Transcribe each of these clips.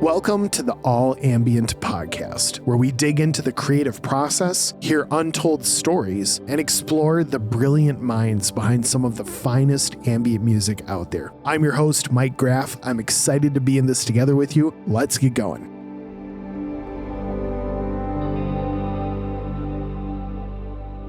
Welcome to the All Ambient podcast, where we dig into the creative process, hear untold stories, and explore the brilliant minds behind some of the finest ambient music out there. I'm your host, Mike Graff. I'm excited to be in this together with you. Let's get going.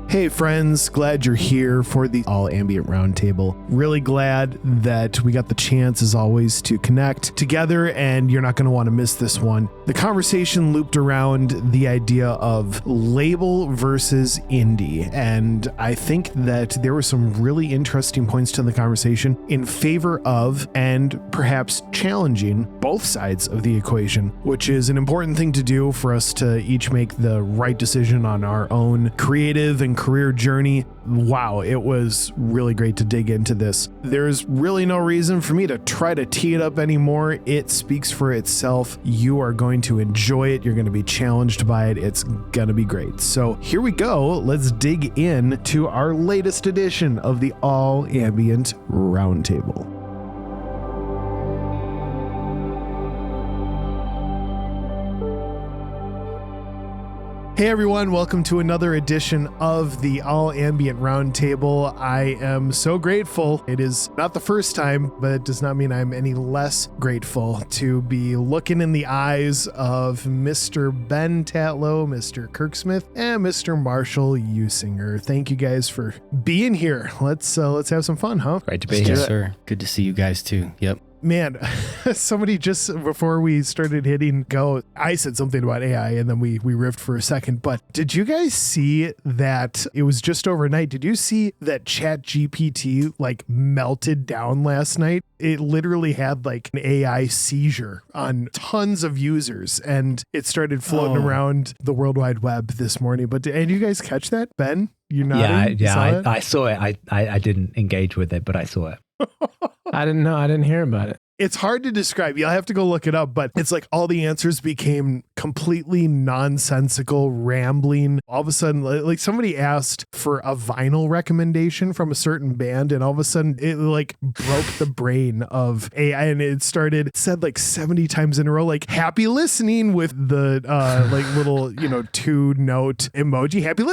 Hey friends, glad you're here for the All Ambient Roundtable. Really glad that we got the chance, as always, to connect together, and you're not going to want to miss this one. The conversation looped around the idea of label versus indie, and I think that there were some really interesting points to the conversation in favor of and perhaps challenging both sides of the equation, which is an important thing to do for us to each make the right decision on our own creative and career journey. Wow, it was really great to dig into this. There's really no reason for me to try to tee it up anymore. It speaks for itself. You are going to enjoy it. You're going to be challenged by it. It's going to be great. So here we go. Let's dig in to our latest edition of the All Ambient Roundtable. Hey everyone, welcome to another edition of the All Ambient Roundtable. I am so grateful. It is not the first time, but it does not mean I'm any less grateful to be looking in the eyes of Mr. Ben Tatlow, Mr. Kirk Smith, and Mr. Marshall Usinger. Thank you guys for being here. Let's have some fun, huh? Great to be here, sir. Good to see you guys too. Yep. Man, somebody just before we started hitting go, I said something about AI and then we riffed for a second, but did you guys see that it was just overnight? Did you see that ChatGPT like melted down last night? It literally had like an AI seizure on tons of users and it started floating around the World Wide Web this morning. But did you guys catch that, Ben? You nodding? I saw it. I didn't engage with it, but I saw it. I didn't know. I didn't hear about it. It's hard to describe. You'll have to go look it up, but it's like all the answers became completely nonsensical, rambling. All of a sudden, like somebody asked for a vinyl recommendation from a certain band, and all of a sudden it like broke the brain of AI, and it said like 70 times in a row, like happy listening with the like little, 2-note emoji, happy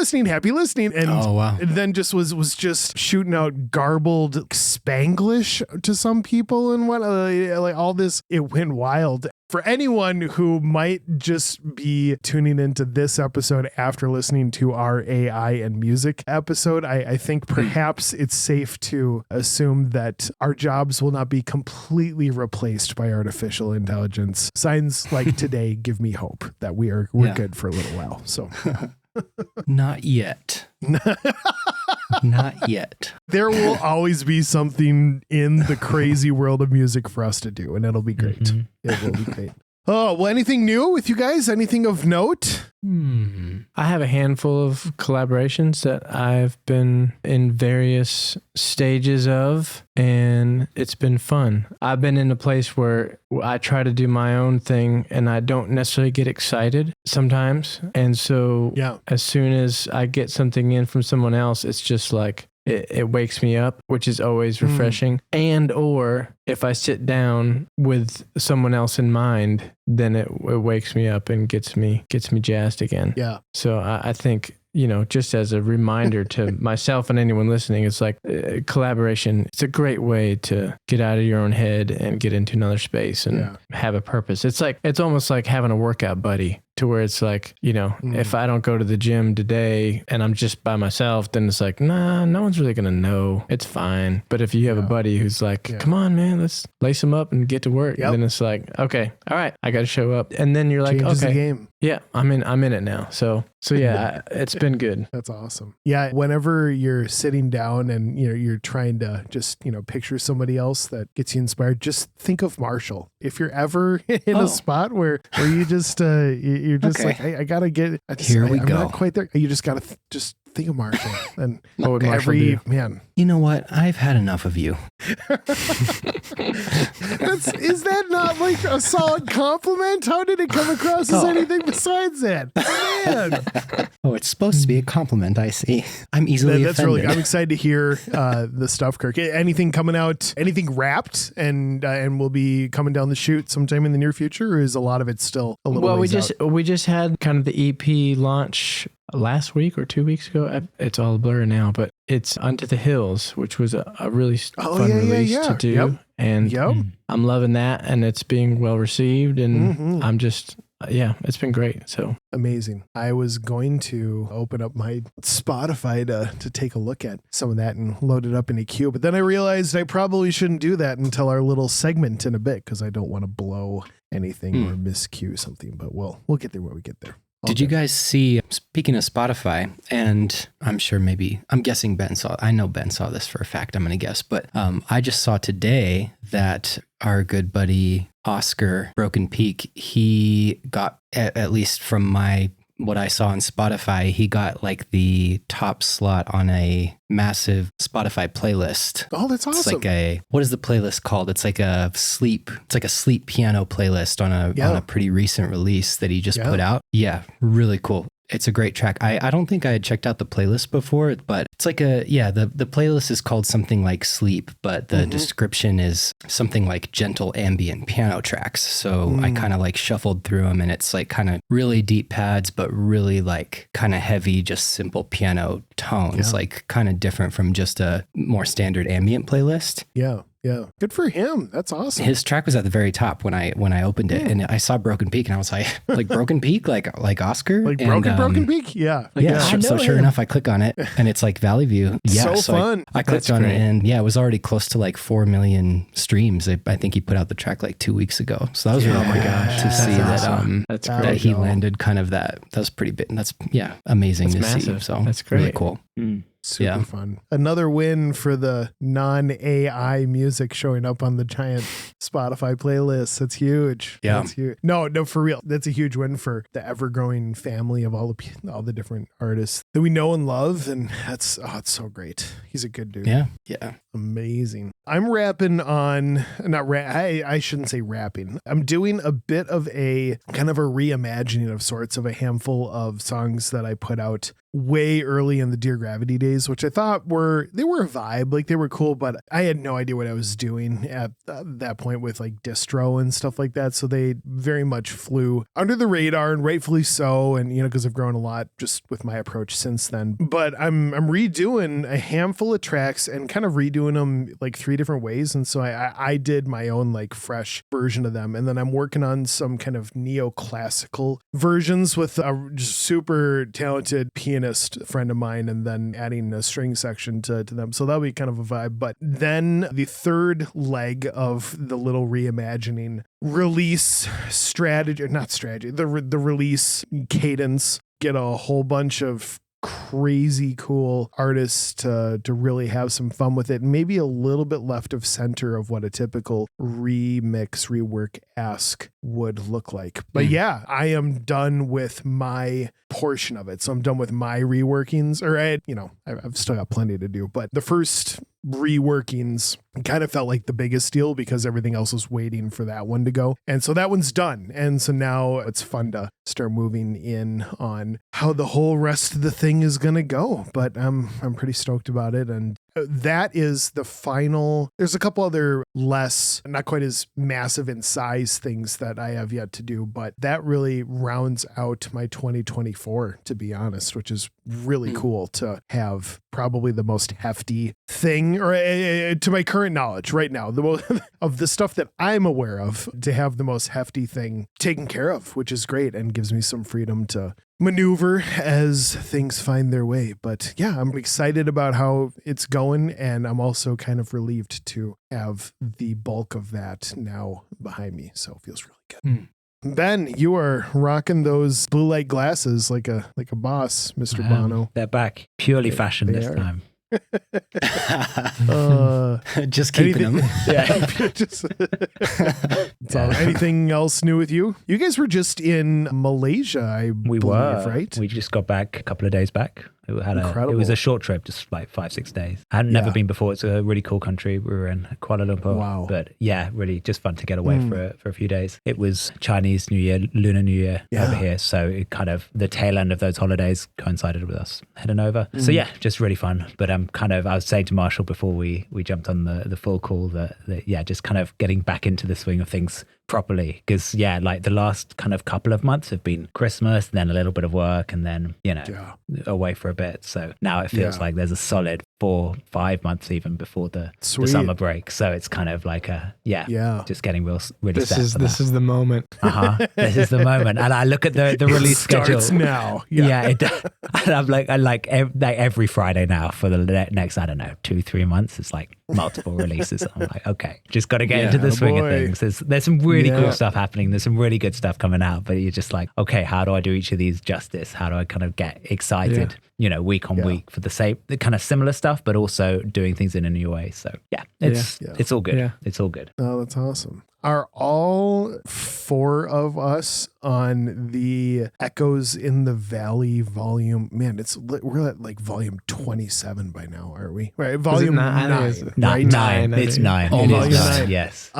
listening. And then just was just shooting out garbled Spanglish to some people and what like all this, it went wild. For anyone who might just be tuning into this episode after listening to our AI and music episode, I think perhaps it's safe to assume that our jobs will not be completely replaced by artificial intelligence. Signs like today give me hope that we're good for a little while. So not yet. Not yet. There will always be something in the crazy world of music for us to do, and it'll be great. Mm-hmm. It will be great. Oh, well, anything new with you guys? Anything of note? I have a handful of collaborations that I've been in various stages of, and it's been fun. I've been in a place where I try to do my own thing, and I don't necessarily get excited sometimes. And so as soon as I get something in from someone else, it's just like, it wakes me up, which is always refreshing. And or if I sit down with someone else in mind, then it wakes me up and gets me jazzed again. Yeah. So I think, just as a reminder to myself and anyone listening, it's like collaboration. It's a great way to get out of your own head and get into another space and have a purpose. It's almost like having a workout buddy. To where it's like, if I don't go to the gym today and I'm just by myself, then it's like, nah, no one's really going to know. It's fine. But if you have a buddy who's like, come on, man, let's lace them up and get to work. Then it's like, okay, all right, I got to show up. And then you're like, changes okay, the game. Yeah, I'm in it now. So yeah, it's been good. That's awesome. Yeah. Whenever you're sitting down and, you're trying to just, picture somebody else that gets you inspired, just think of Marshall. If you're ever in a spot where you just, you're just like, I gotta get. Here we go. I'm not quite there. You just gotta just think of Marshall. And What would Marshall do? man. You know what? I've had enough of you. Is that not like a solid compliment? How did it come across as anything besides that? Man. Oh, it's supposed to be a compliment, I see. I'm easily That's offended. I'm excited to hear the stuff, Kirk. Anything coming out, anything wrapped and will be coming down the chute sometime in the near future, or is a lot of it still a little ways out? We just had kind of the EP launch last week or 2 weeks ago. It's all a blur now, but it's Unto the Hills, which was a really fun release to do. Yep. And I'm loving that, and it's being well received, and I'm just... it's been great. So amazing. I was going to open up my Spotify to take a look at some of that and load it up in a queue, but then I realized I probably shouldn't do that until our little segment in a bit, because I don't want to blow anything or miscue something, but we'll get there when we get there. Did you guys see, speaking of Spotify, and I'm guessing Ben saw, I know Ben saw this for a fact, I'm going to guess, but I just saw today that our good buddy Oscar Broken Peak, he got, at least from what I saw on Spotify, he got like the top slot on a massive Spotify playlist. Oh, that's awesome. It's like what is the playlist called? It's like a sleep piano playlist on a pretty recent release that he just put out. Yeah, really cool. It's a great track. I don't think I had checked out the playlist before, but it's like the playlist is called something like Sleep, but the description is something like gentle ambient piano tracks. So I kind of like shuffled through them, and it's like kind of really deep pads, but really like kind of heavy, just simple piano tones, like kind of different from just a more standard ambient playlist. Yeah. Yeah. Good for him. That's awesome. His track was at the very top when I opened it, and I saw Broken Peak, and I was like Broken Peak, like Oscar? Like Broken Peak? Yeah. So sure enough, I click on it, and it's like Valley View. Yeah. So fun. I clicked on it, and it was already close to like 4 million streams. I think he put out the track like 2 weeks ago. So that was really cool to see that he landed kind of that. That was pretty big. That's amazing to see. So that's great. Really cool. Super fun. Another win for the non-AI music showing up on the giant Spotify playlist. That's huge. Yeah. That's huge. No, for real. That's a huge win for the ever-growing family of all the different artists that we know and love. And it's so great. He's a good dude. Yeah. Yeah. Amazing. I'm rapping on, I shouldn't say rapping. I'm doing a bit of a kind of a reimagining of sorts of a handful of songs that I put out way early in the Dear Gravity days, which I thought were a vibe, like they were cool, but I had no idea what I was doing at that point with like distro and stuff like that. So they very much flew under the radar, and rightfully so. And, because I've grown a lot just with my approach since then, but I'm redoing a handful of tracks and kind of redoing them like 3 different ways. And so I did my own like fresh version of them. And then I'm working on some kind of neoclassical versions with a super talented pianist friend of mine, and then adding a string section to them. So that'll be kind of a vibe. But then the third leg of the little reimagining release the release cadence, get a whole bunch of crazy cool artists to really have some fun with it, and maybe a little bit left of center of what a typical rework-esque would look like. But I am done with my portion of it. So I'm done with my reworkings, or I've still got plenty to do, but the first reworkings kind of felt like the biggest deal because everything else was waiting for that one to go. And so that one's done. And so now it's fun to start moving in on how the whole rest of the thing is going to go. But I'm pretty stoked about it. And that is the final. There's a couple other not quite as massive in size things that I have yet to do, but that really rounds out my 2024, to be honest, which is really cool to have probably the most hefty thing, or to my current knowledge right now, of the stuff that I'm aware of, to have the most hefty thing taken care of, which is great and gives me some freedom to maneuver as things find their way. But I'm excited about how it's going, and I'm also kind of relieved to have the bulk of that now behind me. So it feels really good. Ben, you are rocking those blue light glasses like a boss, Mr. Bono. They're back. Purely fashion this time. Just keeping them. Anything else new with you? You guys were just in Malaysia, I believe, right? We just got back a couple of days back. It was a short trip, just like 5-6 days. I had never been before. It's a really cool country. We were in Kuala Lumpur. Wow. But yeah, really just fun to get away for a few days. It was Chinese New Year, Lunar New Year over here. So it kind of, the tail end of those holidays coincided with us heading over. So yeah, just really fun. But I was saying to Marshall before we jumped on the full call that just kind of getting back into the swing of things properly, because like the last kind of couple of months have been Christmas, then a little bit of work, and then away for a bit. So now it feels like there's a solid 4-5 months even before the summer break. So it's kind of like just getting really set for that. This is the moment. This is the moment. And I look at the release schedule now. And I'm like every Friday now for the next 2-3 months, it's like multiple releases. I'm like, okay, just got to get into the swing of things. There's some really cool stuff happening. There's some really good stuff coming out, but you're just like, okay, how do I do each of these justice? How do I kind of get excited, week on week for the kind of similar stuff, but also doing things in a new way. So it's all good. Yeah. It's all good. Oh, that's awesome. Are all 4 of us on the Echoes in the Valley volume? Man, we're at like volume 27 by now, are we? Right, volume 9. Right? 9. It's 9. Almost. It is 9. Yes.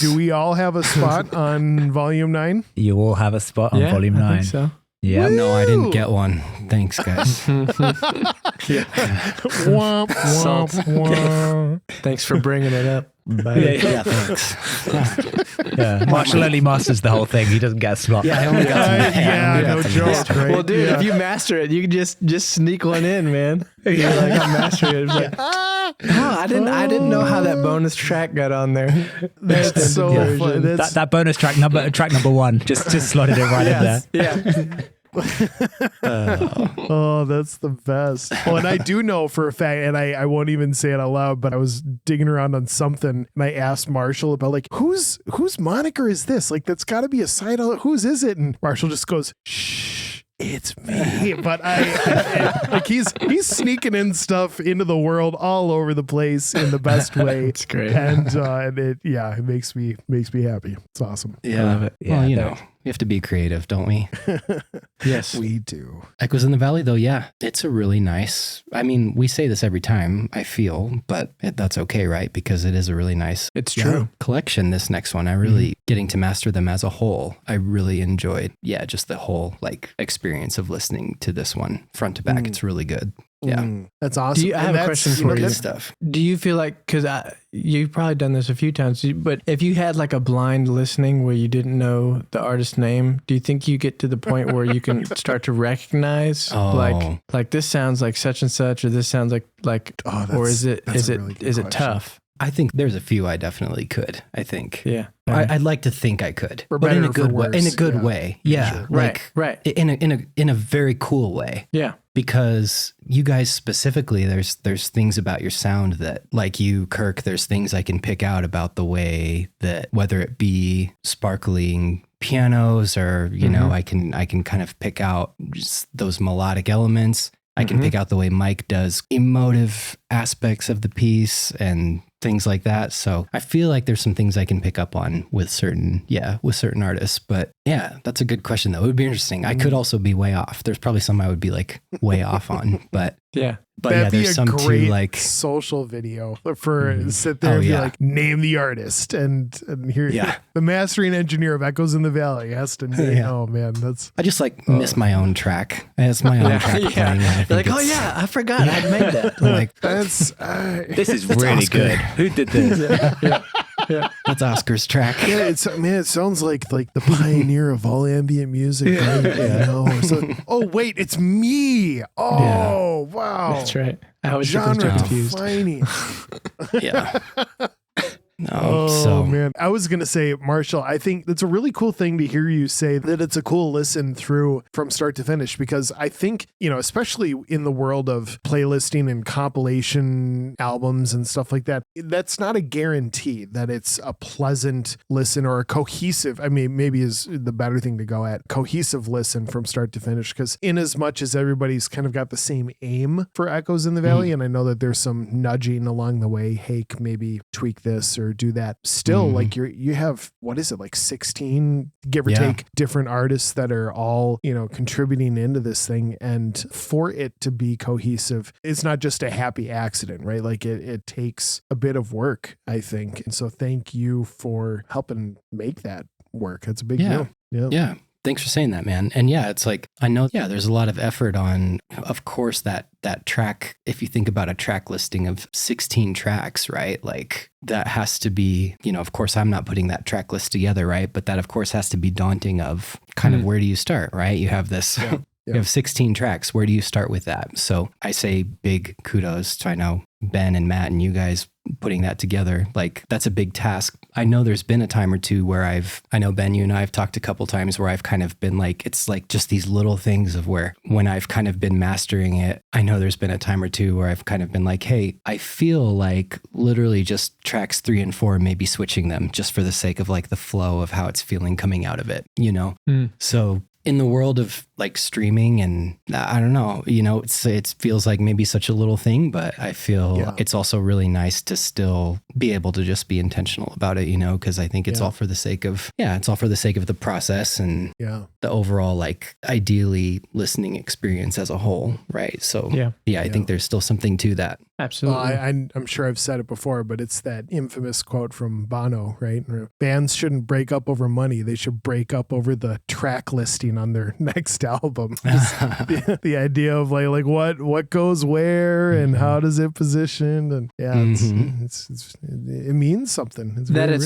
Do we all have a spot on volume 9? You all have a spot on volume 9. I think so. Yeah. No, I didn't get one. Thanks, guys. Womp, womp, womp. Thanks for bringing it up. Thanks. Marshall only masters the whole thing. He doesn't get a slot. Yeah, I only got no joke. Right? Well, dude, if you master it, you can just sneak one in, man. You're like, I'm mastering it. It's like, I didn't know how that bonus track got on there. That's so fun. That bonus track number 1 just slotted it right in there. Yeah. Oh, that's the best. Oh, and I do know for a fact, and I won't even say it out loud, but I was digging around on something and I asked Marshall about like, whose moniker is this? Like, that's got to be a side. Whose is it? And Marshall just goes, shh, it's me. But like he's sneaking in stuff into the world all over the place in the best way. It's great. And it makes me happy. It's awesome. Yeah. I love it. Well, we have to be creative, don't we? Yes, we do. Echoes in the Valley, though, it's a really nice, I mean, we say this every time, I feel, but that's okay, right? Because it is a really nice collection, this next one. I really, getting to master them as a whole, I really enjoyed, just the whole like experience of listening to this one front to back. It's really good. Yeah. That's awesome. I have a question for you. Good stuff. Do you feel like, because you've probably done this a few times, but if you had like a blind listening where you didn't know the artist's name, do you think you get to the point where you can start to recognize like this sounds like such and such, or this sounds like or is it tough? I think there's a few I definitely could. I think. Yeah. I'd like to think I could, but in a good way. In a good way. Yeah. Sure. Right. In a very cool way. Yeah. Because you guys specifically, there's things about your sound that, like you, Kirk, there's things I can pick out about the way that, whether it be sparkling pianos or, I can kind of pick out just those melodic elements. I can pick out the way Mike does emotive aspects of the piece and things like that. So I feel like there's some things I can pick up on with certain artists. But yeah, that's a good question though. It would be interesting. I could also be way off. There's probably some I would be like way off on, but yeah. But that'd there's be some great too like social video for sit there and be like, name the artist and here the mastering engineer of Echoes in the Valley has to name. Oh man, I just like miss my own track. It's my own track playing. You're like, I forgot I'd made that. Like that's this is really Oscar. good. Who did this? Yeah. That's Oscar's track. Yeah, it sounds like the pioneer of all ambient music. Right? Oh wait, it's me. Oh wow, that's right. I was genre confused. defining. Yeah. Man, I was gonna say, Marshall, I think that's a really cool thing to hear you say that it's a cool listen through from start to finish, because I think, especially in the world of playlisting and compilation albums and stuff like that, that's not a guarantee that it's a pleasant listen or a cohesive, maybe is the better thing to go at, cohesive listen from start to finish, because in as much as everybody's kind of got the same aim for Echoes in the Valley, and I know that there's some nudging along the way, hey, maybe tweak this or or do that. Still, like you have, what is it, like 16, give or take, different artists that are all, contributing into this thing. And for it to be cohesive, it's not just a happy accident, right? Like it takes a bit of work, I think. And so thank you for helping make that work. That's a big deal. Yeah. Thanks for saying that, man. And yeah, it's like, I know, there's a lot of effort on, of course, that track. If you think about a track listing of 16 tracks, right? Like that has to be, of course, I'm not putting that track list together, right? But that, of course, has to be daunting of kind of where do you start, right? You have this, you have 16 tracks. Where do you start with that? So I say big kudos to, I know, Ben and Matt and you guys putting that together. Like that's a big task. I know there's been a time or two where I know Ben, you and I have talked a couple times where I've kind of been like, it's like just these little things of where when I've kind of been mastering it, I know there's been a time or two where I've kind of been like, hey, I feel like literally just tracks 3 and 4, maybe switching them just for the sake of like the flow of how it's feeling coming out of it, So in the world of like streaming and I don't know, it feels like maybe such a little thing, but I feel it's also really nice to still be able to just be intentional about it, because I think it's all for the sake of, it's all for the sake of the process and the overall, like ideally listening experience as a whole. Right. So I think there's still something to that. Absolutely. Well, I'm sure I've said it before, but it's that infamous quote from Bono, right? Bands shouldn't break up over money. They should break up over the track listing on their next album. the idea of like what goes where and how does it position, and it means something. It's that very it's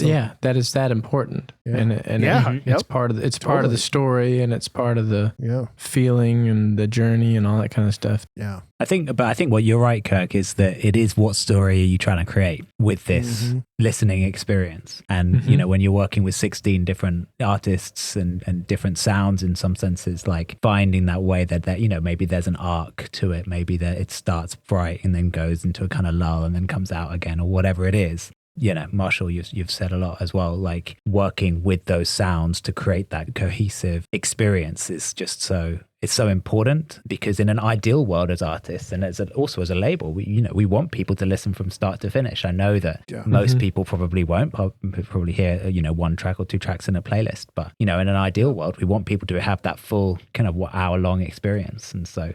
real. that is that important, and it's part of it's part of the story, and it's part of the feeling and the journey and all that kind of stuff. Yeah. I think what you're right, Kirk, is that it is what story are you trying to create with this listening experience. And, when you're working with 16 different artists and different sounds in some senses, like finding that way that maybe there's an arc to it, maybe that it starts bright and then goes into a kind of lull and then comes out again or whatever it is. Marshall, you've said a lot as well, like working with those sounds to create that cohesive experience is just it's so important, because in an ideal world as artists and also as a label, we want people to listen from start to finish. I know that most people probably won't probably hear, 1 track or 2 tracks in a playlist, but, in an ideal world, we want people to have that full kind of hour-long experience. And so,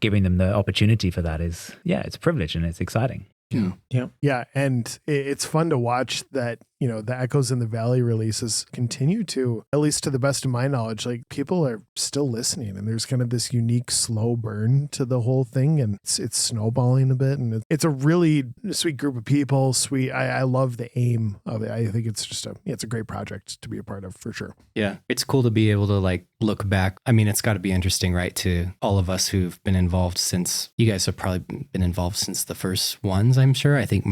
giving them the opportunity for that is, it's a privilege and it's exciting. Yeah. And it's fun to watch that, the Echoes in the Valley releases continue to, at least to the best of my knowledge, like people are still listening, and there's kind of this unique slow burn to the whole thing, and it's snowballing a bit, and it's a really sweet group of people. I love the aim of it. I think it's just it's a great project to be a part of, for sure. Yeah. It's cool to be able to like look back. I mean, it's got to be interesting, right? To all of us who've been involved since, you guys have probably been involved since the first ones, I'm sure. I think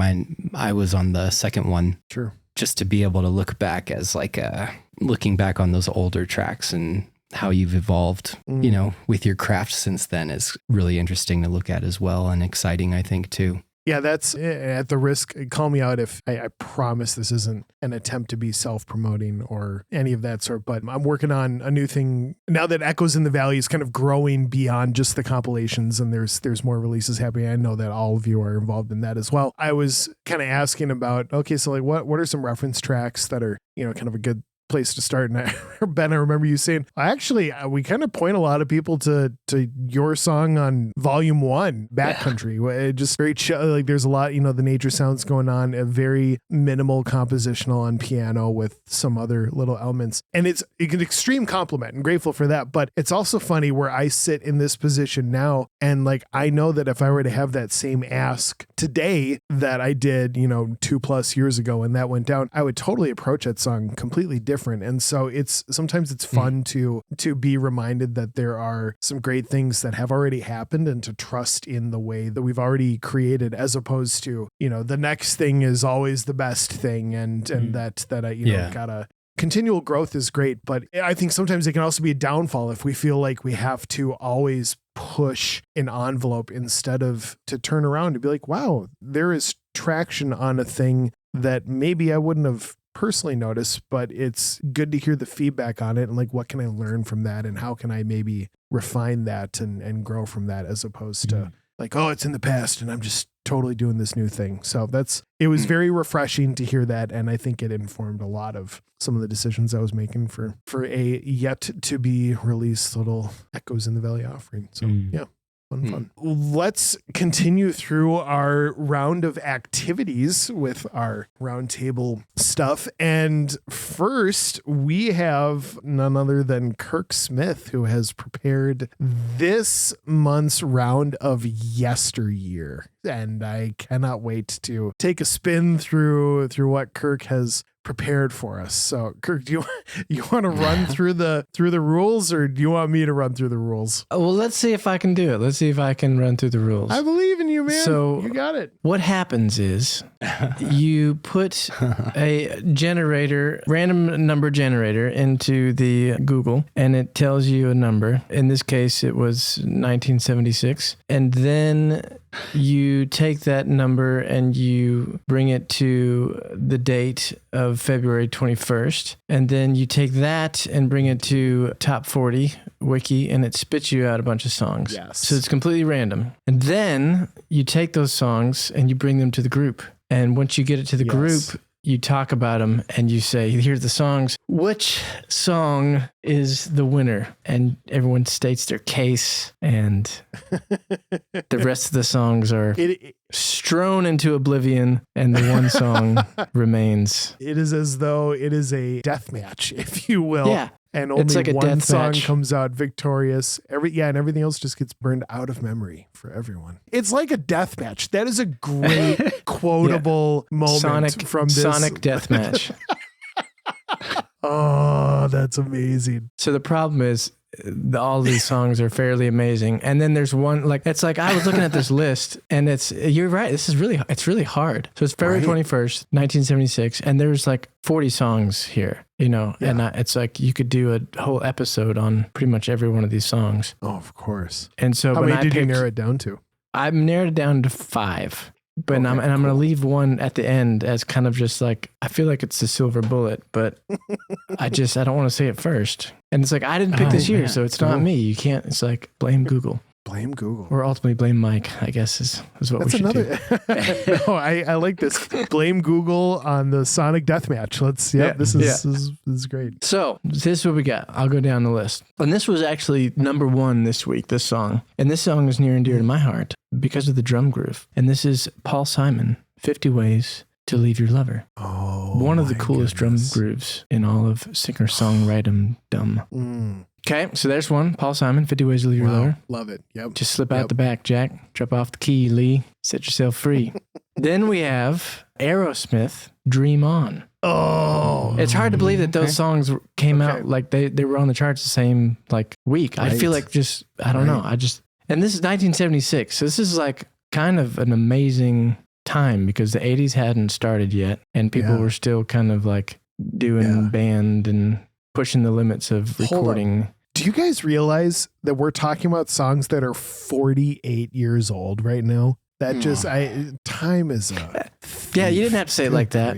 I was on the second one. Sure. Just to be able to look back as like looking back on those older tracks and how you've evolved, with your craft since then is really interesting to look at as well, and exciting, I think, too. Yeah, that's at the risk. Call me out if I promise this isn't an attempt to be self-promoting or any of that sort, but I'm working on a new thing now that Echoes in the Valley is kind of growing beyond just the compilations, and there's more releases happening. I know that all of you are involved in that as well. I was kind of asking about, okay, so like what are some reference tracks that are, kind of a good place to start? And Ben, I remember you saying, actually, we kind of point a lot of people to your song on Volume 1, Backcountry. It just very like there's a lot, the nature sounds going on, a very minimal compositional on piano with some other little elements. And it's an extreme compliment, and grateful for that. But it's also funny where I sit in this position now, and like I know that if I were to have that same ask today that I did, 2+ years ago, and that went down, I would totally approach that song completely different. And so sometimes it's fun to be reminded that there are some great things that have already happened, and to trust in the way that we've already created, as opposed to, the next thing is always the best thing. And that gotta, continual growth is great, but I think sometimes it can also be a downfall if we feel like we have to always push an envelope instead of to turn around and be like, wow, there is traction on a thing that maybe I wouldn't have personally noticed, but it's good to hear the feedback on it, and like, what can I learn from that, and how can I maybe refine that and grow from that, as opposed to like, oh, it's in the past and I'm just totally doing this new thing. So it was very refreshing to hear that. And I think it informed a lot of some of the decisions I was making for a yet to be released little Echoes in the Valley offering. So yeah. Fun. Let's continue through our round of activities with our roundtable stuff. And first, we have none other than Kirk Smith, who has prepared this month's round of yesteryear. And I cannot wait to take a spin through what Kirk has prepared for us. So Kirk, do you want to run through the rules, or do you want me to run through the rules? Well, let's see if I can do it. Let's see if I can run through the rules. I believe in you, man. So you got it. What happens is you put a generator, random number generator, into the Google, and it tells you a number. In this case, it was 1976. And then you take that number and you bring it to the date of February 21st. And then you take that and bring it to Top 40 Wiki, and it spits you out a bunch of songs. Yes. So it's completely random. And then you take those songs and you bring them to the group. And once you get it to the group, you talk about them and you say, here's the songs. Which song is the winner? And everyone states their case, and the rest of the songs are strewn into oblivion, and the one song remains. It is as though it is a death match, if you will. Yeah. And only it's like a one death song match. comes out victorious. And everything else just gets burned out of memory for everyone. It's like a death match. That is a great quotable moment from this. Sonic death match. Oh, that's amazing. So the problem is, all these songs are fairly amazing. And then there's one, it's like, I was looking at this list, and you're right. It's really hard. So it's February 21st, 1976. And there's 40 songs here, and it's like, you could do a whole episode on pretty much every one of these songs. Oh, of course. And so how many did you narrow it down to? I've narrowed it down to 5. But I'm going to leave one at the end as kind of just I feel like it's the silver bullet, but I don't want to say it first. And it's I didn't pick this year, so it's not me. You can't, it's blame Google. Blame Google. Or ultimately blame Mike, I guess is what we should do. No, I like this. Blame Google on the Sonic Deathmatch. This is great. So this is what we got. I'll go down the list. And this was actually number 1 this week, this song. And this song is near and dear to my heart because of the drum groove. And this is Paul Simon, 50 Ways to Leave Your Lover. Oh, one of the coolest drum grooves in all of singer-songwriting-dom. Okay, so there's one. Paul Simon, 50 Ways to Leave Your Lover. Love it. Yep. Just slip out the back, Jack. Drop off the key, Lee. Set yourself free. Then we have Aerosmith, Dream On. Oh. It's hard to believe that those songs came out they were on the charts the same week. Right. I feel like I don't know. And this is 1976. So this is kind of an amazing time because the 80s hadn't started yet, and people were still kind of doing band and pushing the limits of recording. Do you guys realize that we're talking about songs that are 48 years old right now? That time is a thief. Yeah, you didn't have to say it like that.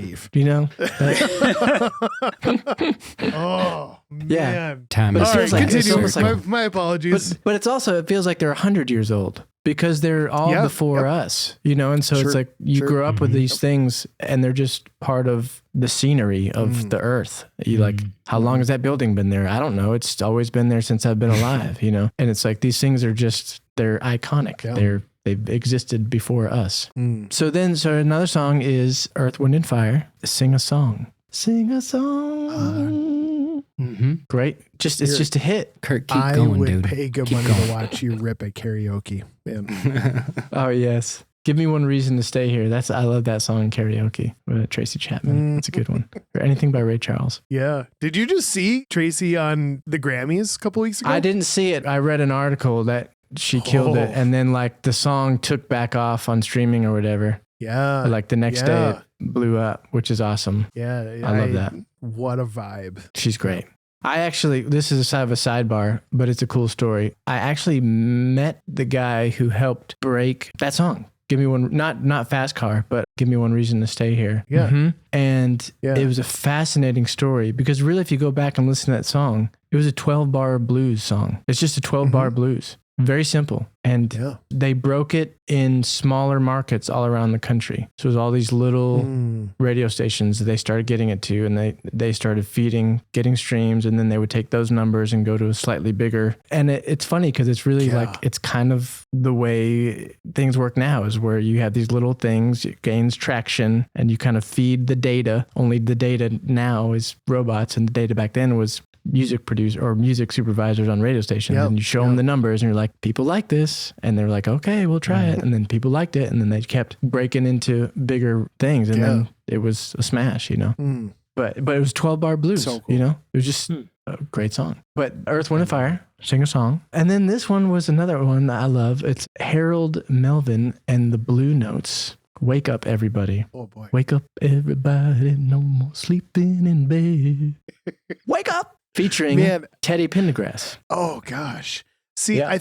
Oh, man. Yeah. Time is a continue. My apologies. But it's also, it feels like they're 100 years old because they're all before us, and so it's you grow up with these things and they're just part of the scenery of the earth. You how long has that building been there? I don't know. It's always been there since I've been alive, and it's these things are they're iconic. Yeah. They've existed before us. So another song is Earth, Wind, and Fire. Sing a Song. Sing a song. Great. It's just a hit. Kirk, keep going, dude. I would pay good money to watch you rip at karaoke. Man. Oh, yes. Give Me One Reason to Stay Here. I love that song, Karaoke, with Tracy Chapman. It's a good one. Or anything by Ray Charles. Yeah. Did you just see Tracy on the Grammys a couple weeks ago? I didn't see it. I read an article that she killed it, and then the song took back off on streaming or whatever. Yeah. The next day it blew up, which is awesome. Yeah. I love that. What a vibe. She's great. This is a sidebar, but it's a cool story. I actually met the guy who helped break that song. Give me one, not Fast Car, but Give Me One Reason to Stay Here. Yeah. And it was a fascinating story because really, if you go back and listen to that song, it was a 12-bar blues song. It's just a 12-bar blues. Very simple. And they broke it in smaller markets all around the country. So it was all these little radio stations that they started getting it to, and they started getting streams, and then they would take those numbers and go to a slightly bigger. And it's funny because it's really like, it's kind of the way things work now, is where you have these little things, it gains traction, and you kind of feed the data. Only the data now is robots, and the data back then was music producer or music supervisors on radio stations, and you show them the numbers and you're like, people like this, and they're like, okay, we'll try it, and then people liked it, and then they kept breaking into bigger things, and then it was a smash, but it was 12-bar blues. So cool. It was just a great song. But Earth, Wind and Fire, sing a song. And then this one was another one that I love. It's Harold Melvin and the Blue Notes. Wake up, everybody. Oh boy. Wake up, everybody. No more sleeping in bed. Wake up. Featuring Teddy Pendergrass. Oh, gosh. See, I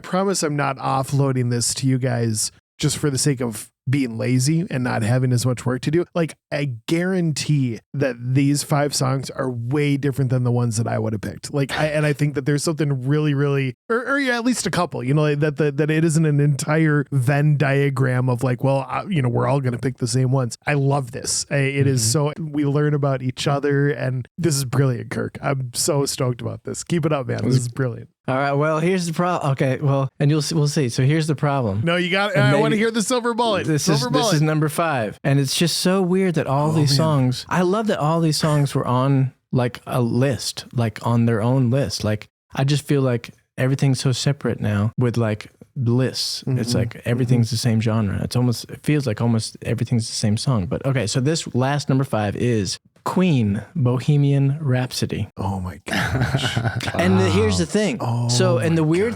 promise I'm not offloading this to you guys just for the sake of being lazy and not having as much work to do. Like, I guarantee that these 5 songs are way different than the ones that I would have picked. Like, I think that there's something really, really, or at least a couple, that it isn't an entire Venn diagram of like, well, we're all going to pick the same ones. I love this. It is so, we learn about each other, and this is brilliant, Kirk. I'm so stoked about this. Keep it up, man. This is brilliant. All right. Well, here's the problem. Okay. Well, and we'll see. So here's the problem. No, you got. I want to hear the silver bullet. This is number 5, and it's just so weird that all these songs. I love that all these songs were on like a list, like on their own list. Like, I just feel like everything's so separate now with like lists. It's like everything's the same genre. It feels like almost everything's the same song. But okay. So this last number 5 is Queen, Bohemian Rhapsody. Oh my gosh. And here's the thing. The weird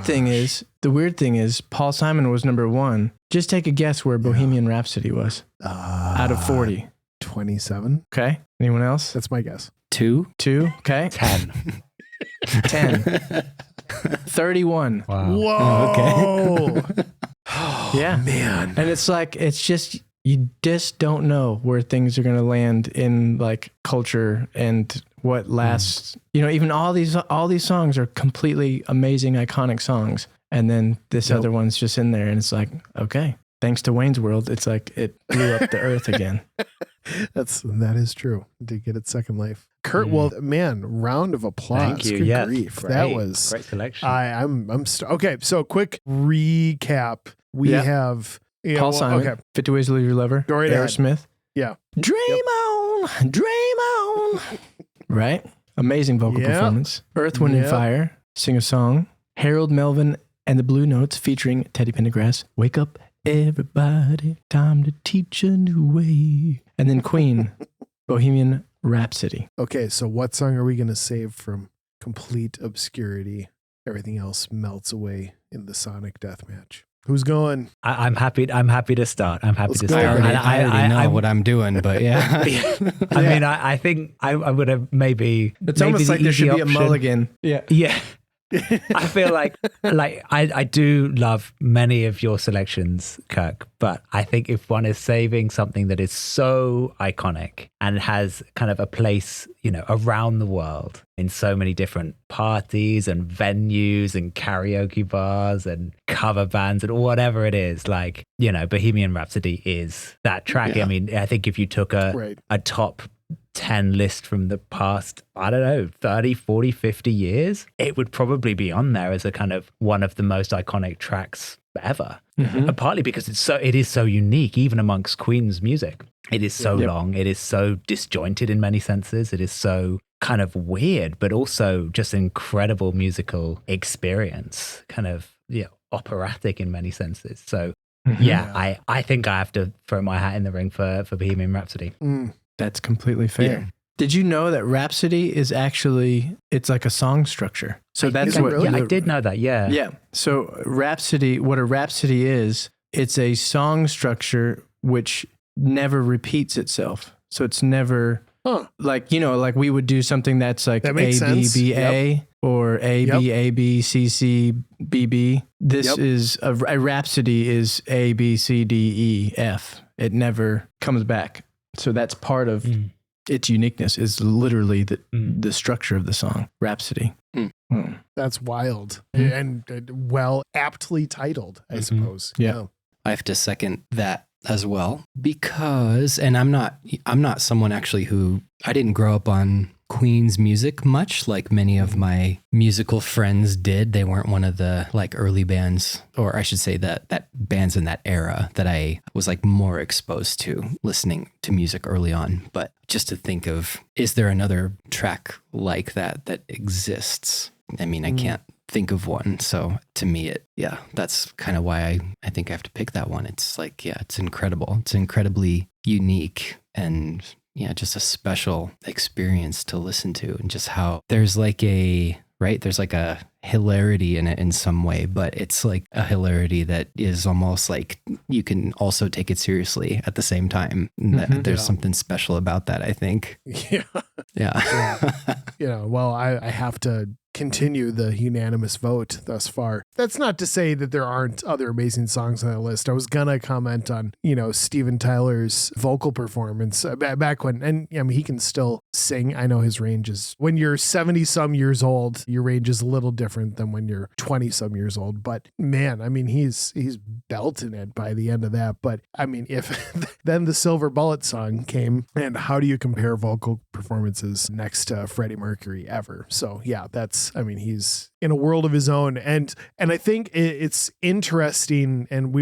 thing is Paul Simon was number 1. Just take a guess where Bohemian Rhapsody was out of 40. 27. Okay. Anyone else? That's my guess. 2. Okay. 10. 10. 31. Wow. Whoa. Okay. Yeah. Man. And it's like, you just don't know where things are going to land in like culture and what lasts. Even all these songs are completely amazing, iconic songs. And then this other one's just in there, and it's like, okay, thanks to Wayne's World, it's like it blew up the earth again. That is true. Did get its second life. Kurt, well, man, round of applause. Thank you. Good grief. Great. That was great selection. Okay. So quick recap. We have Paul Simon, 50 Ways to Leave Your Lover. Go right Aerosmith. Yeah. Dream on. Right? Amazing vocal performance. Earth, Wind and Fire, Sing a Song. Harold Melvin and the Blue Notes featuring Teddy Pendergrass. Wake up, everybody. Time to teach a new way. And then Queen, Bohemian Rhapsody. Okay, so what song are we going to save from complete obscurity? Everything else melts away in the sonic death match. Who's going? I'm happy to start. I already know what I'm doing, but yeah. I mean, I think I would have maybe. It's almost like there should be a mulligan. Yeah. I feel like I do love many of your selections, Kirk, but I think if one is saving something that is so iconic and has kind of a place, around the world in so many different parties and venues and karaoke bars and cover bands and whatever it is, Bohemian Rhapsody is that track. Yeah. I mean, I think if you took a top 10 list from the past, 30, 40, 50 years, it would probably be on there as a kind of one of the most iconic tracks ever. Partly because it is so unique, even amongst Queen's music. It is so long. It is so disjointed in many senses. It is so kind of weird, but also just incredible musical experience, kind of operatic in many senses. So I think I have to throw my hat in the ring for Bohemian Rhapsody. That's completely fair. Yeah. Did you know that Rhapsody is actually, it's like a song structure? So that's what... Really? I did know that, yeah. Yeah. So what a rhapsody is, it's a song structure which never repeats itself. So it's never... like we would do something that's like A, B, B, A, or A, B, A, B, C, C, B, B. This is a rhapsody is A, B, C, D, E, F. It never comes back. So that's part of its uniqueness, is literally the structure of the song, Rhapsody. That's wild. And well, aptly titled, I suppose. Yeah. I have to second that as well, because, and I'm not someone actually who, I didn't grow up on Queen's music much like many of my musical friends did. They weren't one of the like early bands, or I should say that bands in that era that I was like more exposed to listening to music early on. But just to think of, is there another track like that exists? I mean, I can't think of one. So to me, that's kind of why I think I have to pick that one. It's like, it's incredible. It's incredibly unique and just a special experience to listen to, and just how there's like a hilarity in it in some way, but it's like a hilarity that is almost like you can also take it seriously at the same time. There's something special about that, I think. Yeah. Well, I have to continue the unanimous vote thus far. That's not to say that there aren't other amazing songs on that list. I was gonna comment on, Steven Tyler's vocal performance back when, and I mean, he can still sing. I know his range is, when you're 70 some years old, your range is a little different than when you're 20 some years old. But man, I mean, he's belting it by the end of that. But I mean, if then the Silver Bullet song came, and how do you compare vocal performances next to Freddie Mercury ever? So yeah, he's in a world of his own. And I think it's interesting, and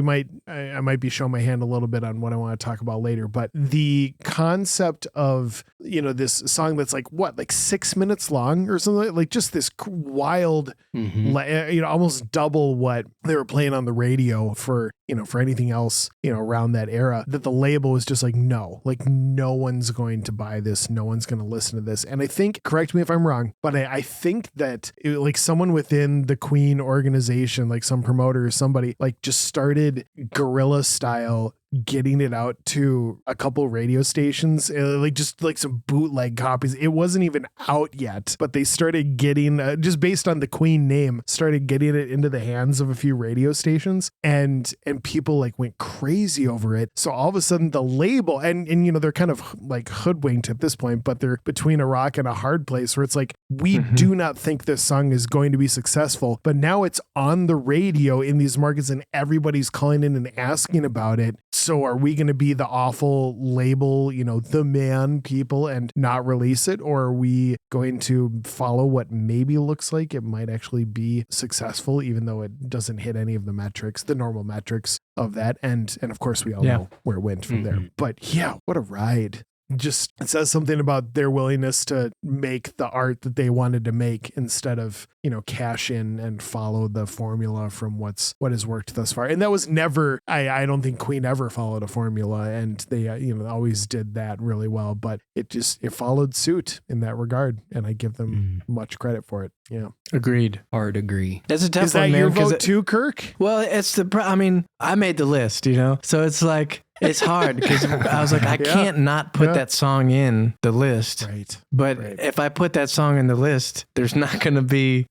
I might be showing my hand a little bit on what I want to talk about later, but the concept of, this song that's like 6 minutes long or something, like just this wild, almost double what they were playing on the radio for anything else, around that era, that the label was just like, no one's going to buy this. No one's going to listen to this. And I think, correct me if I'm wrong, but I think that someone within the Queen organization, like some promoter or somebody, like just started guerrilla style getting it out to a couple radio stations, just some bootleg copies. It wasn't even out yet, but they started getting, just based on the Queen name, started getting it into the hands of a few radio stations, and people went crazy over it. So all of a sudden the label, and they're kind of like hoodwinked at this point, but they're between a rock and a hard place where it's like, we do not think this song is going to be successful, but now it's on the radio in these markets and everybody's calling in and asking about it. So are we going to be the awful label, the man people, and not release it? Or are we going to follow what maybe looks like it might actually be successful, even though it doesn't hit any of the normal metrics of that? And of course, we all know where it went from there. But yeah, what a ride. Just, it says something about their willingness to make the art that they wanted to make instead of, cash in and follow the formula from what has worked thus far. And that was never, I don't think Queen ever followed a formula, and they, always did that really well, but it followed suit in that regard. And I give them much credit for it. Yeah. Agreed. Hard agree. That's a tough Is one, that man, your vote too, Kirk? Well, I made the list, so it's like, it's hard because I was like, I can't not put that song in the list. Right. But if I put that song in the list, there's not going to be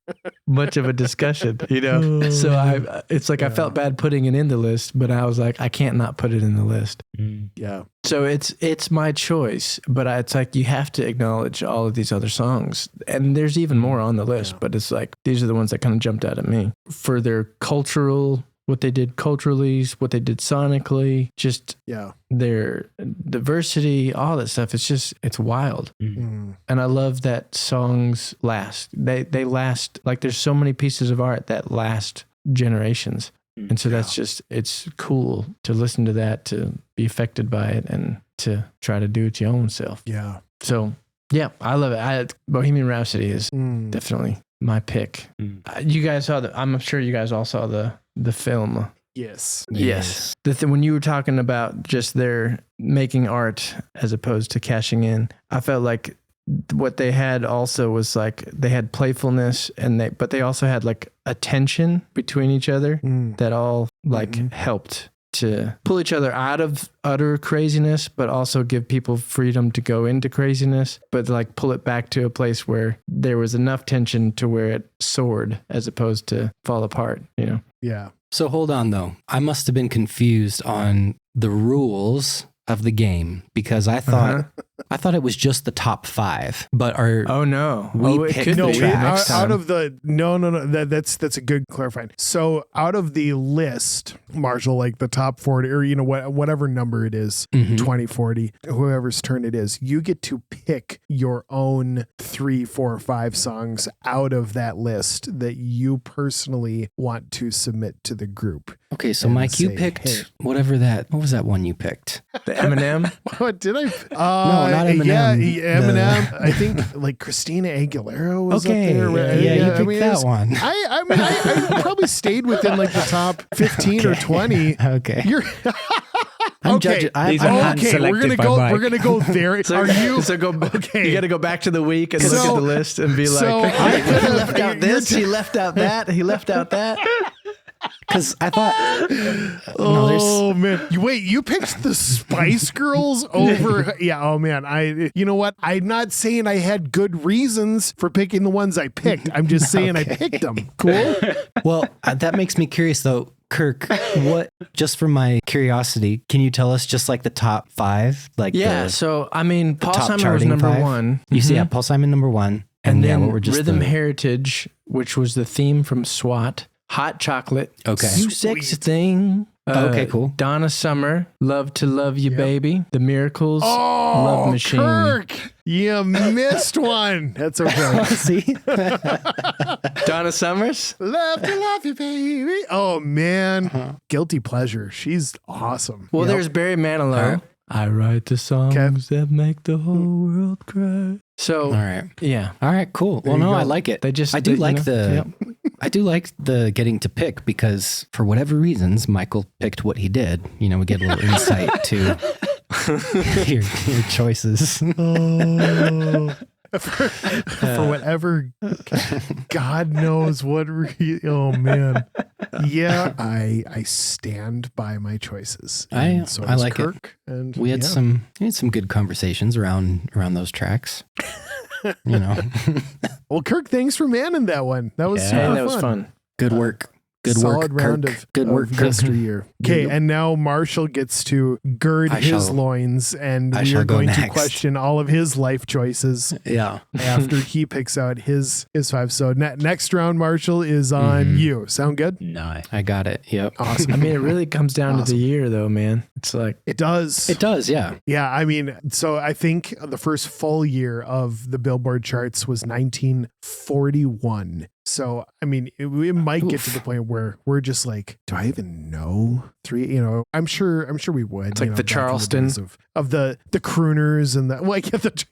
much of a discussion, So it's like I felt bad putting it in the list, but I was like, I can't not put it in the list. Yeah. So it's my choice, but it's like you have to acknowledge all of these other songs, and there's even more on the list. But it's like these are the ones that kind of jumped out at me for their cultural. What they did culturally, what they did sonically, just their diversity, all that stuff. It's wild. And I love that songs last. They last, like there's so many pieces of art that last generations. And so that's it's cool to listen to that, to be affected by it, and to try to do it your own self. Yeah. So yeah, I love it. Bohemian Rhapsody is definitely my pick. You guys saw I'm sure you guys all saw the film. Yes. When you were talking about just their making art as opposed to cashing in, I felt like what they had also was like they had playfulness, but they also had like a tension between each other that all helped to pull each other out of utter craziness, but also give people freedom to go into craziness, but like pull it back to a place where there was enough tension to where it soared as opposed to fall apart, Yeah. So hold on though. I must have been confused on the rules of the game, because I thought I thought it was just the top 5, but Oh no, we picked the tracks. Out of the no. That's a good clarifying. So out of the list, Marshall, like the top 40, or whatever number it is, 20, 40, whoever's turn it is, you get to pick your own 3, 4, 5 songs out of that list that you personally want to submit to the group. Okay, so Mike, you picked what was that one you picked? The Eminem? What did I? No, not Eminem. Yeah, Eminem. I think like Christina Aguilera was up there. You picked that one. I probably stayed within like the top 15 or 20. Okay. You're I'm okay. judging. We're gonna go there. So, Are you? So go. Okay. You got to go back to the week and look at the list and be like, I he left out this. He left out that. He left out that. Because I thought, man, you picked the Spice Girls over? Yeah, oh man, you know what? I'm not saying I had good reasons for picking the ones I picked. I'm just saying I picked them. Cool. Well, that makes me curious though. Kirk, just from my curiosity, can you tell us just like the top 5? Like so I mean, Paul Simon was number 1. You see, Paul Simon number 1. And then what were just Rhythm Heritage, which was the theme from SWAT. Hot Chocolate. Okay. You sexy thing. Okay, cool. Donna Summer. Love to Love You, Baby. The Miracles. Love Machine. Kirk, you missed one. That's okay. See? Donna Summers. Love to Love You, Baby. Oh, man. Guilty Pleasure. She's awesome. Well, there's Barry Manilow. I write the songs that make the whole world cry. So, all right. Yeah. All right, cool. Well, no, I like it. I do like the getting to pick because for whatever reasons, Michael picked what he did. We get a little insight to your choices. For whatever God knows what. Oh man, yeah, I stand by my choices. And I like Kirk, it. And we had some good conversations around those tracks. Well, Kirk, thanks for manning that one. That was super fun. That was fun. Good work. Good Solid work, round Kirk. of good work, Mister Year. Okay, and now Marshall gets to gird his loins, and we are going to question all of his life choices. Yeah, after he picks out his 5. So next round, Marshall, is on you. Sound good? No, I got it. Yep. Awesome. I mean, it really comes down to the year, though, man. It's like it does. It does. Yeah. Yeah. I mean, so I think the first full year of the Billboard charts was 1941. So, I mean, we might get to the point where we're just like, do I even know 3? I'm sure we would. It's like the Charleston of the crooners and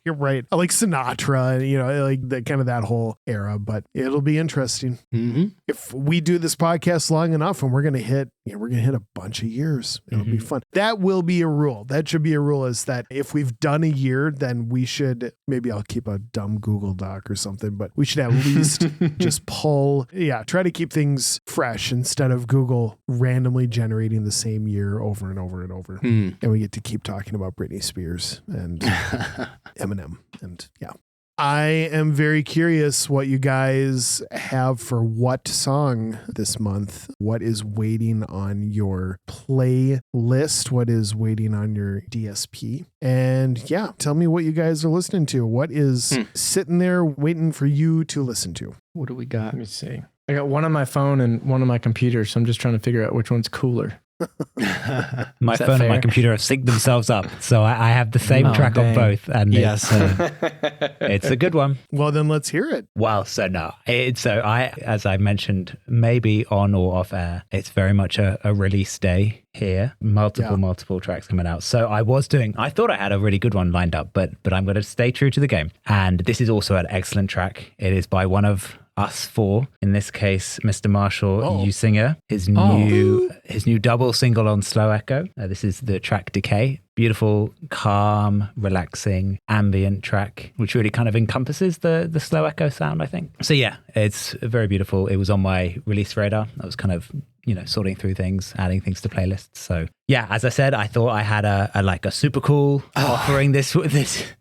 you're right. I like Sinatra, like the kind of that whole era, but it'll be interesting. Mm-hmm. If we do this podcast long enough and we're going to hit a bunch of years, it'll be fun. That will be a rule. That should be a rule, is that if we've done a year, then we should, maybe I'll keep a dumb Google Doc or something, but we should at least just try to keep things fresh instead of Google randomly generating the same year over and over and over. And we get to keep talking about Britney Spears and Eminem. And I am very curious what you guys have for what song this month. What is waiting on your playlist? What is waiting on your DSP? And tell me what you guys are listening to. What is sitting there waiting for you to listen to? What do we got? Let me see. I got one on my phone and one on my computer, so I'm just trying to figure out which one's cooler. My phone and my computer have synced themselves up, so I have the same track on both, and it's a good one. Well, then let's hear it. Well, as I mentioned, maybe on or off air, it's very much a release day here. Multiple tracks coming out. So I thought I had a really good one lined up, but I'm going to stay true to the game. And this is also an excellent track. It is by one of us 4, in this case, Mr. Marshall Usinger, his new double single on Slow Echo. This is the track Decay. Beautiful, calm, relaxing, ambient track, which really kind of encompasses the Slow Echo sound, I think. So it's very beautiful. It was on my release radar. I was kind of sorting through things, adding things to playlists. So as I said, I thought I had a super cool offering this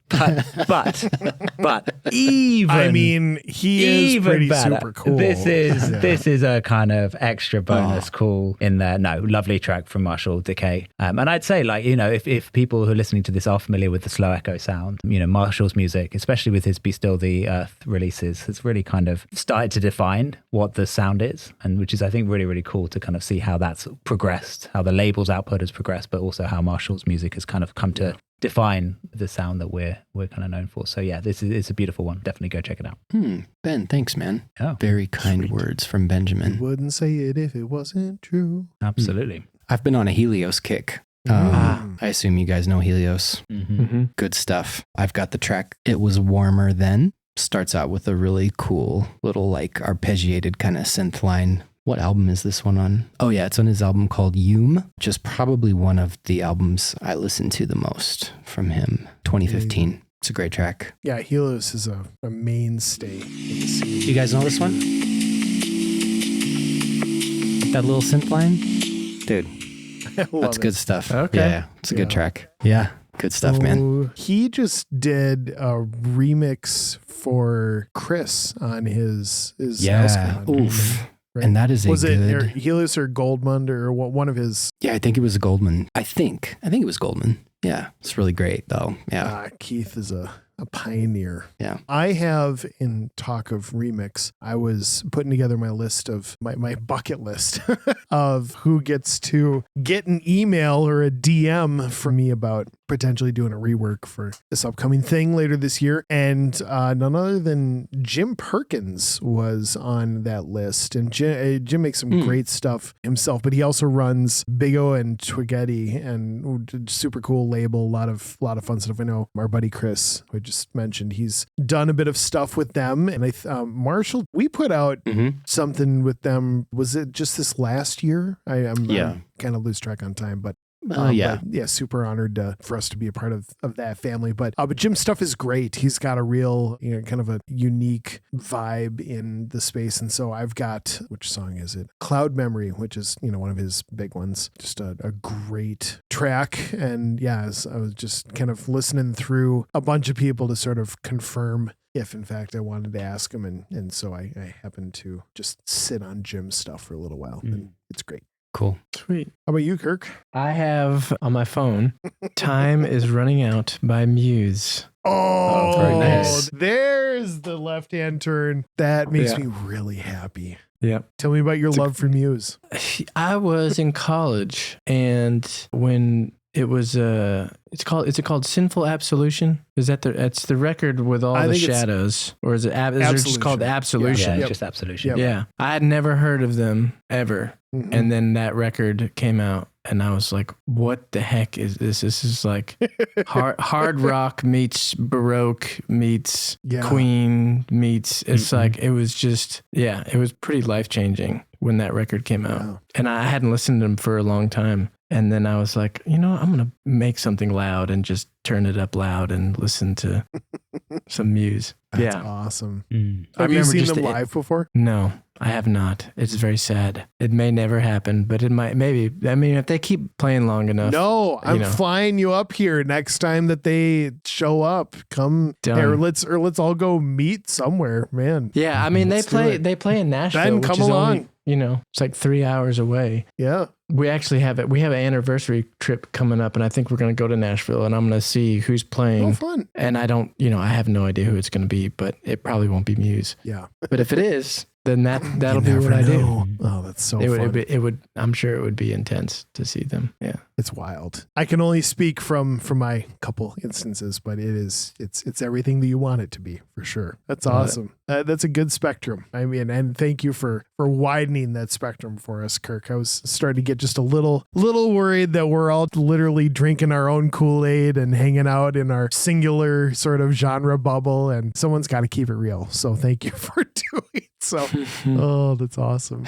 But even I mean, he is pretty better. super cool. This is a kind of extra bonus cool in there. No, lovely track from Marshall, Decay. And I'd say, like, you know, if people who are listening to this are familiar with the slow echo sound, you know, Marshall's music, especially with his Be Still the Earth releases, has really kind of started to define what the sound is, and which is, I think, really, really cool to kind of see how that's progressed, how the label's output has progressed, but also how Marshall's music has kind of come to define the sound that we're kind of known for. So yeah, it's a beautiful one. Definitely go check it out. Ben, thanks, man. Oh, very kind words from Benjamin. Wouldn't say it if it wasn't true. Absolutely. I've been on a Helios kick. I assume you guys know Helios. Good stuff. I've got the track It Was Warmer Then. Starts out with a really cool little like arpeggiated kind of synth line. What album is this one on? Oh yeah, it's on his album called Hume, which is probably one of the albums I listen to the most from him. 2015. It's a great track. Yeah, Helios is a mainstay. You guys know this one? That little synth line? Dude, that's good stuff. Okay. Yeah, it's a good track. Yeah, good stuff, man. He just did a remix for Chris on his Yeah, oof. Right. And that is was it good... Helios or Goldmund or one of his? Yeah, I think it was a Goldman. I think it was Goldman. Yeah, it's really great though. Yeah, Keith is a pioneer. Yeah. I have, in talk of remix, I was putting together my list of my bucket list of who gets to get an email or a DM from me about potentially doing a rework for this upcoming thing later this year. And none other than Jim Perkins was on that list. And Jim makes some great stuff himself, but he also runs Big O and Twiggetti, and super cool label, a lot of fun stuff. I know our buddy Chris, who I just mentioned, he's done a bit of stuff with them. And Marshall, we put out something with them. Was it just this last year? I'm kind of lose track on time, but super honored for us to be a part of that family. But Jim's stuff is great. He's got a real, kind of a unique vibe in the space. And so I've got, which song is it? Cloud Memory, which is, one of his big ones. Just a great track. And I was just kind of listening through a bunch of people to sort of confirm if in fact I wanted to ask him. And so I happened to just sit on Jim's stuff for a little while. And it's great. Cool. Sweet. How about you, Kirk? I have on my phone, Time is Running Out by Muse. Oh, very nice. There's the left-hand turn. That makes me really happy. Yep. Tell me about your love for Muse. I was in college, and when it was it's called Sinful Absolution. Is that it's the record with all the shadows, or is it just called Absolution? Yeah, just Absolution. Yeah. I had never heard of them ever. And then that record came out, and I was like, what the heck is this? This is like hard rock meets Baroque meets Queen meets, it's like, it was just, it was pretty life-changing when that record came out. Wow. And I hadn't listened to them for a long time. And then I was like, I'm going to make something loud and just turn it up loud and listen to some Muse. That's awesome. Have you seen them live before? No, I have not. It's very sad. It may never happen, but it might, maybe. I mean, if they keep playing long enough. No, I'm flying you up here next time that they show up. Come here, let's all go meet somewhere, man. Yeah, I mean, they play in Nashville. Ben, come along. It's like 3 hours away. Yeah. We actually have it. We have an anniversary trip coming up, and I think we're going to go to Nashville, and I'm going to see who's playing. Oh, fun. And I don't, I have no idea who it's going to be, but it probably won't be Muse. Yeah. But if it is, then that'll be what I do. Oh, that's so fun. It would. I'm sure it would be intense to see them. Yeah. It's wild. I can only speak from my couple instances, but it's everything that you want it to be, for sure. That's awesome. That's a good spectrum. I mean, and thank you for widening that spectrum for us, Kirk. I was starting to get just a little worried that we're all literally drinking our own Kool-Aid and hanging out in our singular sort of genre bubble, and someone's got to keep it real. So thank you for doing so. Oh, that's awesome.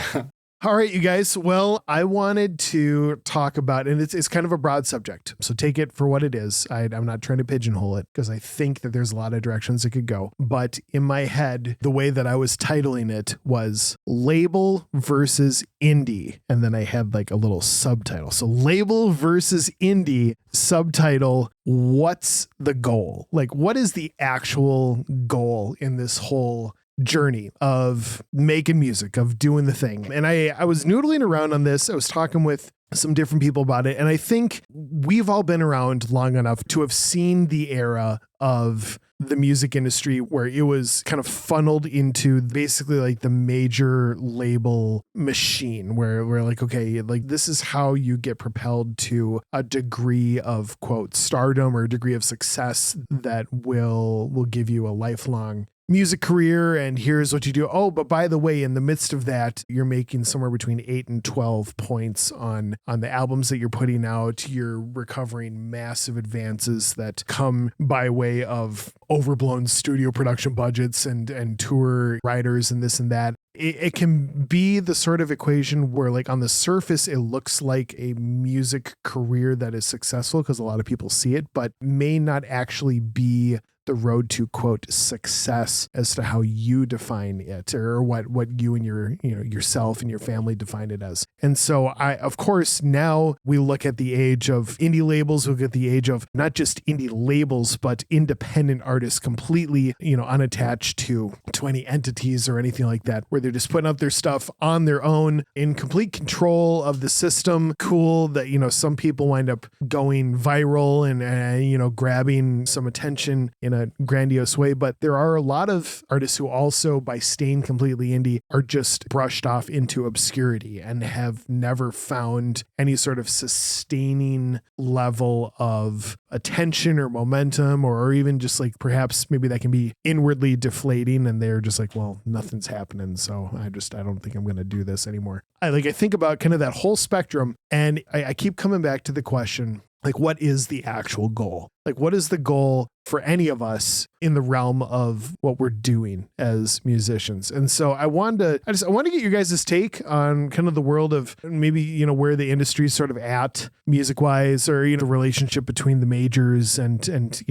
All right, you guys. Well, I wanted to talk about, and it's kind of a broad subject, so take it for what it is. I'm not trying to pigeonhole it because I think that there's a lot of directions it could go. But in my head, the way that I was titling it was label versus indie. And then I had like a little subtitle. So label versus indie, subtitle, what's the goal? Like, what is the actual goal in this whole journey of making music, of doing the thing? And I was noodling around on this. I was talking with some different people about it. And I think we've all been around long enough to have seen the era of the music industry where it was kind of funneled into basically like the major label machine where we're like, okay, like this is how you get propelled to a degree of quote stardom or a degree of success that will give you a lifelong music career, and here's what you do. Oh, but by the way, in the midst of that, you're making somewhere between 8 and 12 points on the albums that you're putting out. You're recovering massive advances that come by way of overblown studio production budgets and tour riders and this and that. It can be the sort of equation where like on the surface, it looks like a music career that is successful because a lot of people see it, but may not actually be the road to quote success as to how you define it or what you and yourself and your family define it as. And so of course, now we look at the age of indie labels, we look at the age of not just indie labels, but independent artists completely, unattached to any entities or anything like that, where they're just putting out their stuff on their own in complete control of the system. Cool that, some people wind up going viral and grabbing some attention in a grandiose way. But there are a lot of artists who also, by staying completely indie, are just brushed off into obscurity and have never found any sort of sustaining level of attention or momentum, or even just like perhaps maybe that can be inwardly deflating and they're just like, well, nothing's happening. So I don't think I'm going to do this anymore. I think about kind of that whole spectrum, and I keep coming back to the question, like, what is the actual goal? Like, what is the goal for any of us in the realm of what we're doing as musicians? And so I want to get your guys' take on kind of the world of maybe, where the industry is sort of at music wise, or, the relationship between the majors and,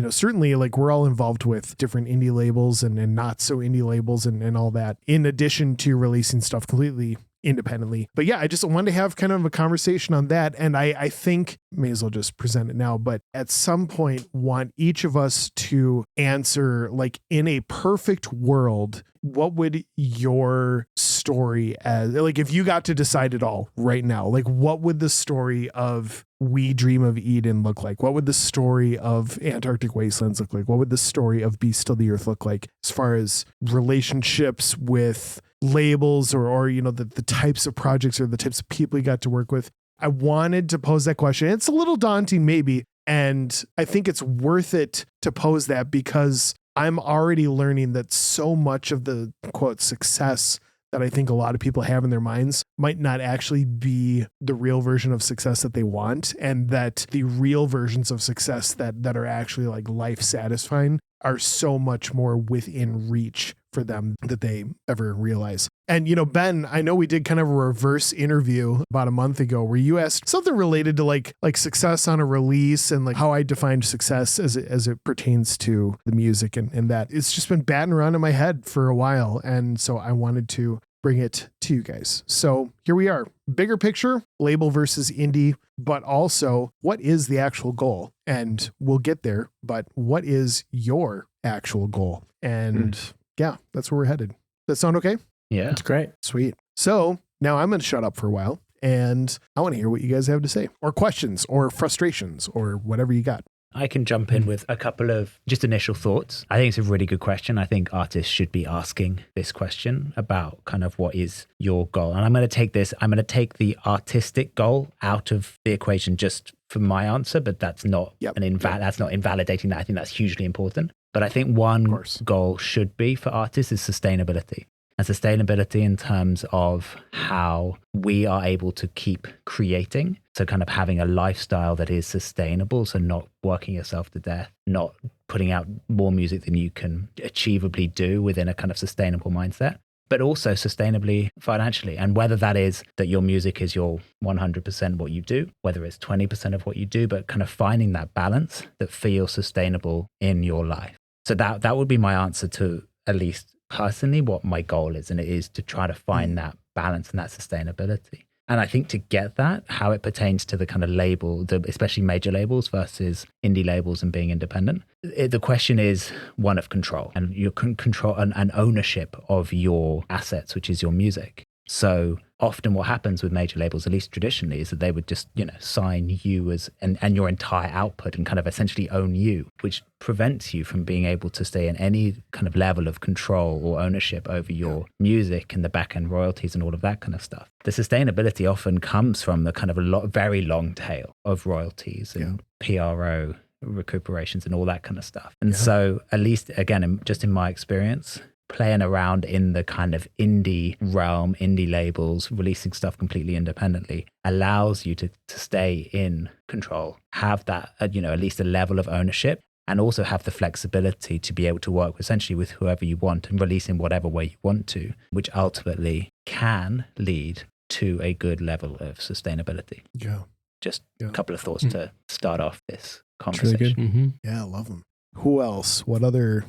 certainly like we're all involved with different indie labels and not so indie labels and all that, in addition to releasing stuff completely independently. But yeah, I just wanted to have kind of a conversation on that. And I think may as well just present it now, but at some point want each of us to answer, like, in a perfect world, what would your story as, like, if you got to decide it all right now, like, what would the story of We Dream of Eden look like? What would the story of Antarctic Wastelands look like? What would the story of Be Still the Earth look like as far as relationships with labels or the types of projects or the types of people you got to work with? I wanted to pose that question. It's a little daunting maybe, and I think it's worth it to pose that because I'm already learning that so much of the quote success that I think a lot of people have in their minds might not actually be the real version of success that they want, and that the real versions of success that are actually like life satisfying are so much more within reach for them that they ever realize. And, Ben, I know we did kind of a reverse interview about a month ago where you asked something related to like success on a release and like how I defined success as it pertains to the music and that. It's just been batting around in my head for a while. And so I wanted to bring it to you guys. So here we are. Bigger picture, label versus indie, but also what is the actual goal? And we'll get there, but what is your actual goal? And yeah, that's where we're headed. Does that sound okay? Yeah. That's great. Sweet. So now I'm going to shut up for a while and I want to hear what you guys have to say, or questions or frustrations or whatever you got. I can jump in with a couple of just initial thoughts. I think it's a really good question. I think artists should be asking this question about kind of what is your goal. And I'm going to take the artistic goal out of the equation just for my answer, but that's not that's not invalidating that. I think that's hugely important. But I think one goal should be for artists is sustainability. And sustainability in terms of how we are able to keep creating. So kind of having a lifestyle that is sustainable. So not working yourself to death, not putting out more music than you can achievably do within a kind of sustainable mindset. but also sustainably financially. And whether that is that your music is your 100% what you do, whether it's 20% of what you do, but kind of finding that balance that feels sustainable in your life. So that would be my answer to, at least personally, what my goal is. And it is to try to find that balance and that sustainability. And I think to get that, how it pertains to the kind of label, especially major labels versus indie labels and being independent, the question is one of control, and you can control an ownership of your assets, which is your music. So often what happens with major labels, at least traditionally, is that they would just, sign you as and your entire output and kind of essentially own you, which prevents you from being able to stay in any kind of level of control or ownership over your music and the back end royalties and all of that kind of stuff. The sustainability often comes from the kind of very long tail of royalties and PRO recuperations and all that kind of stuff. And so, at least again, just in my experience, playing around in the kind of indie realm, indie labels, releasing stuff completely independently allows you to stay in control, have that, at least a level of ownership, and also have the flexibility to be able to work essentially with whoever you want and release in whatever way you want to, which ultimately can lead to a good level of sustainability. Yeah. Just a couple of thoughts to start off this conversation. Really good. Mm-hmm. Yeah, I love them. Who else? What other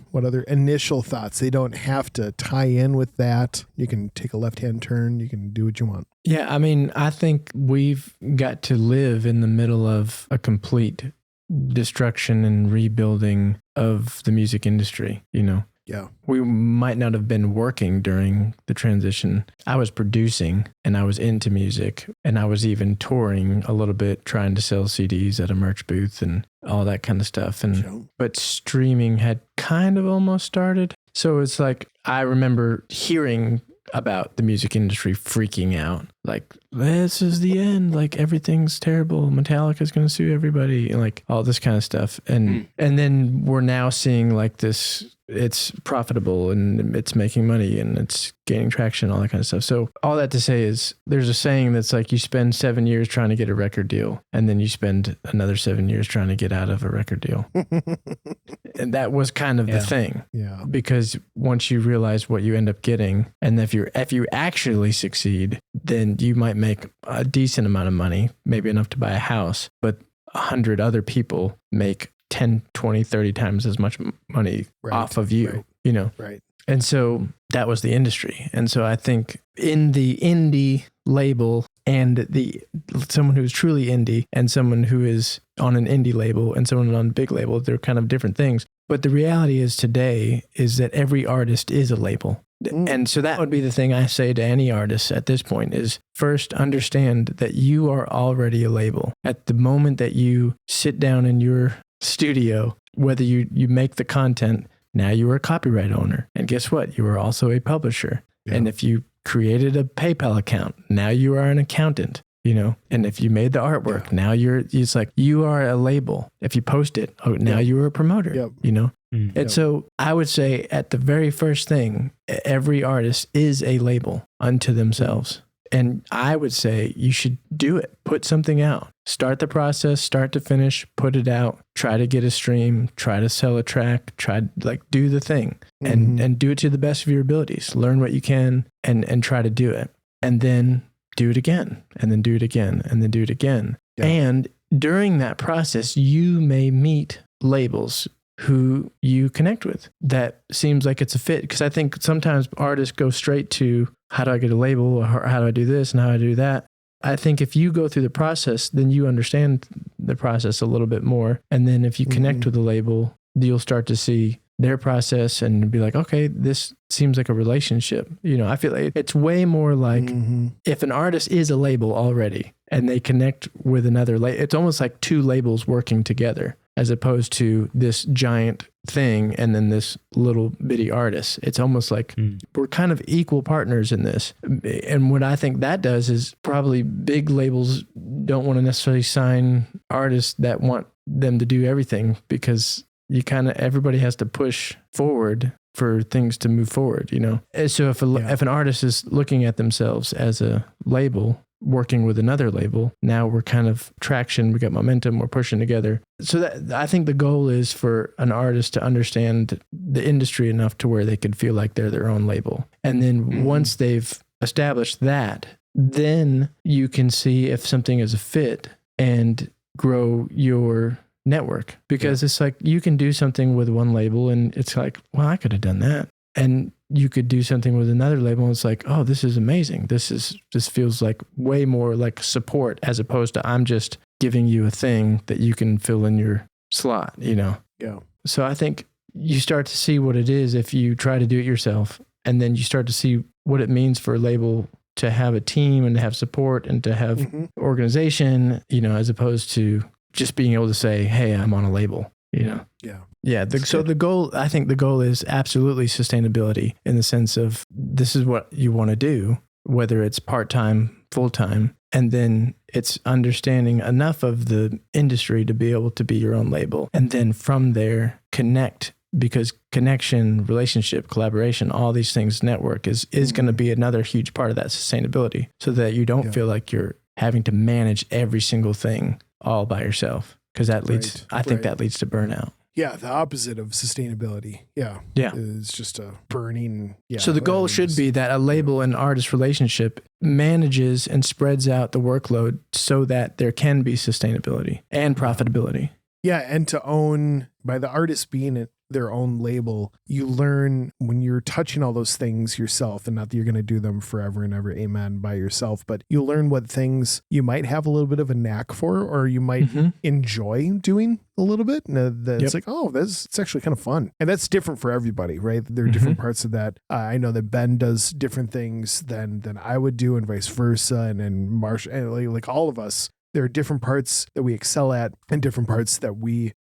initial thoughts? They don't have to tie in with that. You can take a left-hand turn. You can do what you want. Yeah, I mean, I think we've got to live in the middle of a complete destruction and rebuilding of the music industry, Yeah. We might not have been working during the transition. I was producing and I was into music, and I was even touring a little bit, trying to sell CDs at a merch booth and all that kind of stuff. But streaming had kind of almost started. So it's like, I remember hearing about the music industry freaking out. Like, this is the end. Like, everything's terrible. Metallica's going to sue everybody, and like all this kind of stuff. And then we're now seeing like this, it's profitable and it's making money and it's gaining traction, all that kind of stuff. So all that to say is, there's a saying that's like, you spend 7 years trying to get a record deal, and then you spend another 7 years trying to get out of a record deal. And that was kind of the thing. Yeah. Because once you realize what you end up getting, and if you actually succeed, then you might make a decent amount of money, maybe enough to buy a house, but 100 other people make 10, 20, 30 times as much money off of you, Right. And so that was the industry. And so I think in the indie label and someone who's truly indie and someone who is on an indie label and someone on a big label, they're kind of different things. But the reality is today is that every artist is a label. And so that would be the thing I say to any artist at this point is, first, understand that you are already a label. At the moment that you sit down in your studio, whether you make the content, now you are a copyright owner. And guess what? You are also a publisher. Yeah. And if you created a PayPal account, now you are an accountant. And if you made the artwork, now it's like, you are a label. If you post it, now you're a promoter, And so I would say at the very first thing, every artist is a label unto themselves. And I would say you should do it. Put something out. Start the process, start to finish, put it out, try to get a stream, try to sell a track, do the thing and do it to the best of your abilities. Learn what you can and try to do it. And then do it again, and then do it again, and then do it again. Yeah. And during that process, you may meet labels who you connect with that seems like it's a fit. Because I think sometimes artists go straight to, how do I get a label, or how do I do this and how do I do that? I think if you go through the process, then you understand the process a little bit more. And then if you connect with the label, you'll start to see their process and be like, okay, this seems like a relationship. I feel like it's way more like if an artist is a label already and they connect with another label, it's almost like two labels working together, as opposed to this giant thing and then this little bitty artist. It's almost like we're kind of equal partners in this. And what I think that does is, probably big labels don't want to necessarily sign artists that want them to do everything, because everybody has to push forward for things to move forward, And so if an artist is looking at themselves as a label, working with another label. Now we're kind of traction, we got momentum, we're pushing together. So that I think the goal is for an artist to understand the industry enough to where they could feel like they're their own label. And then once they've established that, then you can see if something is a fit and grow your network. Because it's like you can do something with one label and it's like, well, I could have done that. And you could do something with another label and it's like, oh, this is amazing. This feels like way more like support as opposed to I'm just giving you a thing that you can fill in your slot, you know? Yeah. So I think you start to see what it is if you try to do it yourself. And then you start to see what it means for a label to have a team and to have support and to have organization, you know, as opposed to just being able to say, hey, I'm on a label, you know? Yeah. Yeah. So the goal, I think the goal is absolutely sustainability in the sense of this is what you want to do, whether it's part-time, full-time, and then it's understanding enough of the industry to be able to be your own label. And then from there, connect, because connection, relationship, collaboration, all these things, network is going to be another huge part of that sustainability so that you don't feel like you're having to manage every single thing all by yourself. Because that leads, I think that leads to burnout. Yeah, the opposite of sustainability. Yeah. Yeah. It's just a burning. Yeah. So the goal should be that a label and artist relationship manages and spreads out the workload so that there can be sustainability and profitability. Yeah. And to own, by the artist being their own label, you learn when you're touching all those things yourself, and not that you're going to do them forever and ever, amen, by yourself, but you learn what things you might have a little bit of a knack for, or you might enjoy doing a little bit. And it's like, oh, it's actually kind of fun. And that's different for everybody, right? There are different parts of that. I know that Ben does different things than I would do, and vice versa. And then Marshall, like all of us, there are different parts that we excel at and different parts that we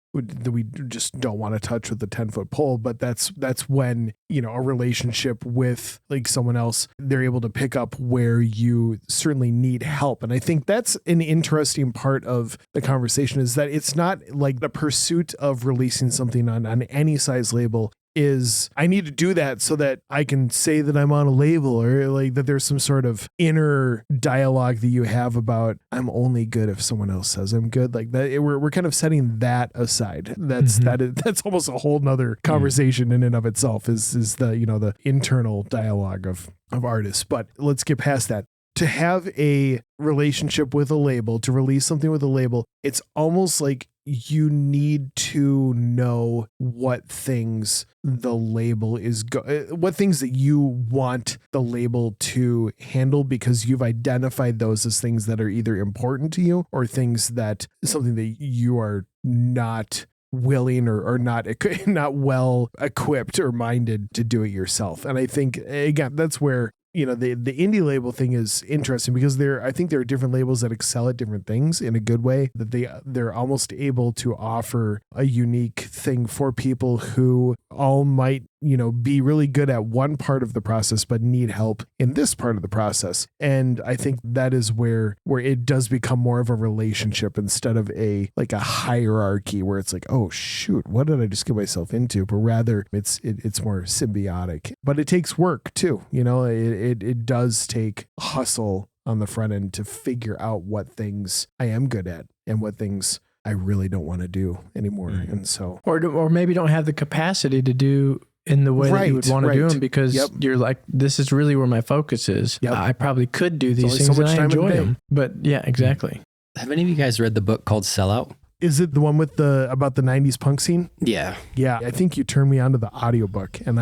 just don't want to touch with the 10-foot pole. But that's when, you know, a relationship with like someone else, they're able to pick up where you certainly need help. And I think that's an interesting part of the conversation, is that it's not like the pursuit of releasing something on any size label is I need to do that so that I can say that I'm on a label, or like that there's some sort of inner dialogue that you have about I'm only good if someone else says I'm good. Like that, we're kind of setting that aside. That's that's almost a whole nother conversation in and of itself, is the, you know, the internal dialogue of artists. But let's get past that. To have a relationship with a label, to release something with a label, it's almost like you need to know what things the label is what things that you want the label to handle, because you've identified those as things that are either important to you or things that something that you are not willing or not well equipped or minded to do it yourself. And I think, again, that's where, you know, the indie label thing is interesting, because I think there are different labels that excel at different things in a good way, that they're almost able to offer a unique thing for people who all might, you know, be really good at one part of the process, but need help in this part of the process. And I think that is where it does become more of a relationship instead of a hierarchy where it's like, oh shoot, what did I just get myself into? But rather it's more symbiotic. But it takes work too. You know, it does take hustle on the front end to figure out what things I am good at and what things I really don't want to do anymore. And so, or maybe don't have the capacity to do in the way that you would want to do them, because you're like, this is really where my focus is. I probably could do these things and I enjoy them. But yeah, exactly. Have any of you guys read the book called Sellout? Is it the one with about the 90s punk scene? Yeah. Yeah. I think you turned me on to the audiobook, and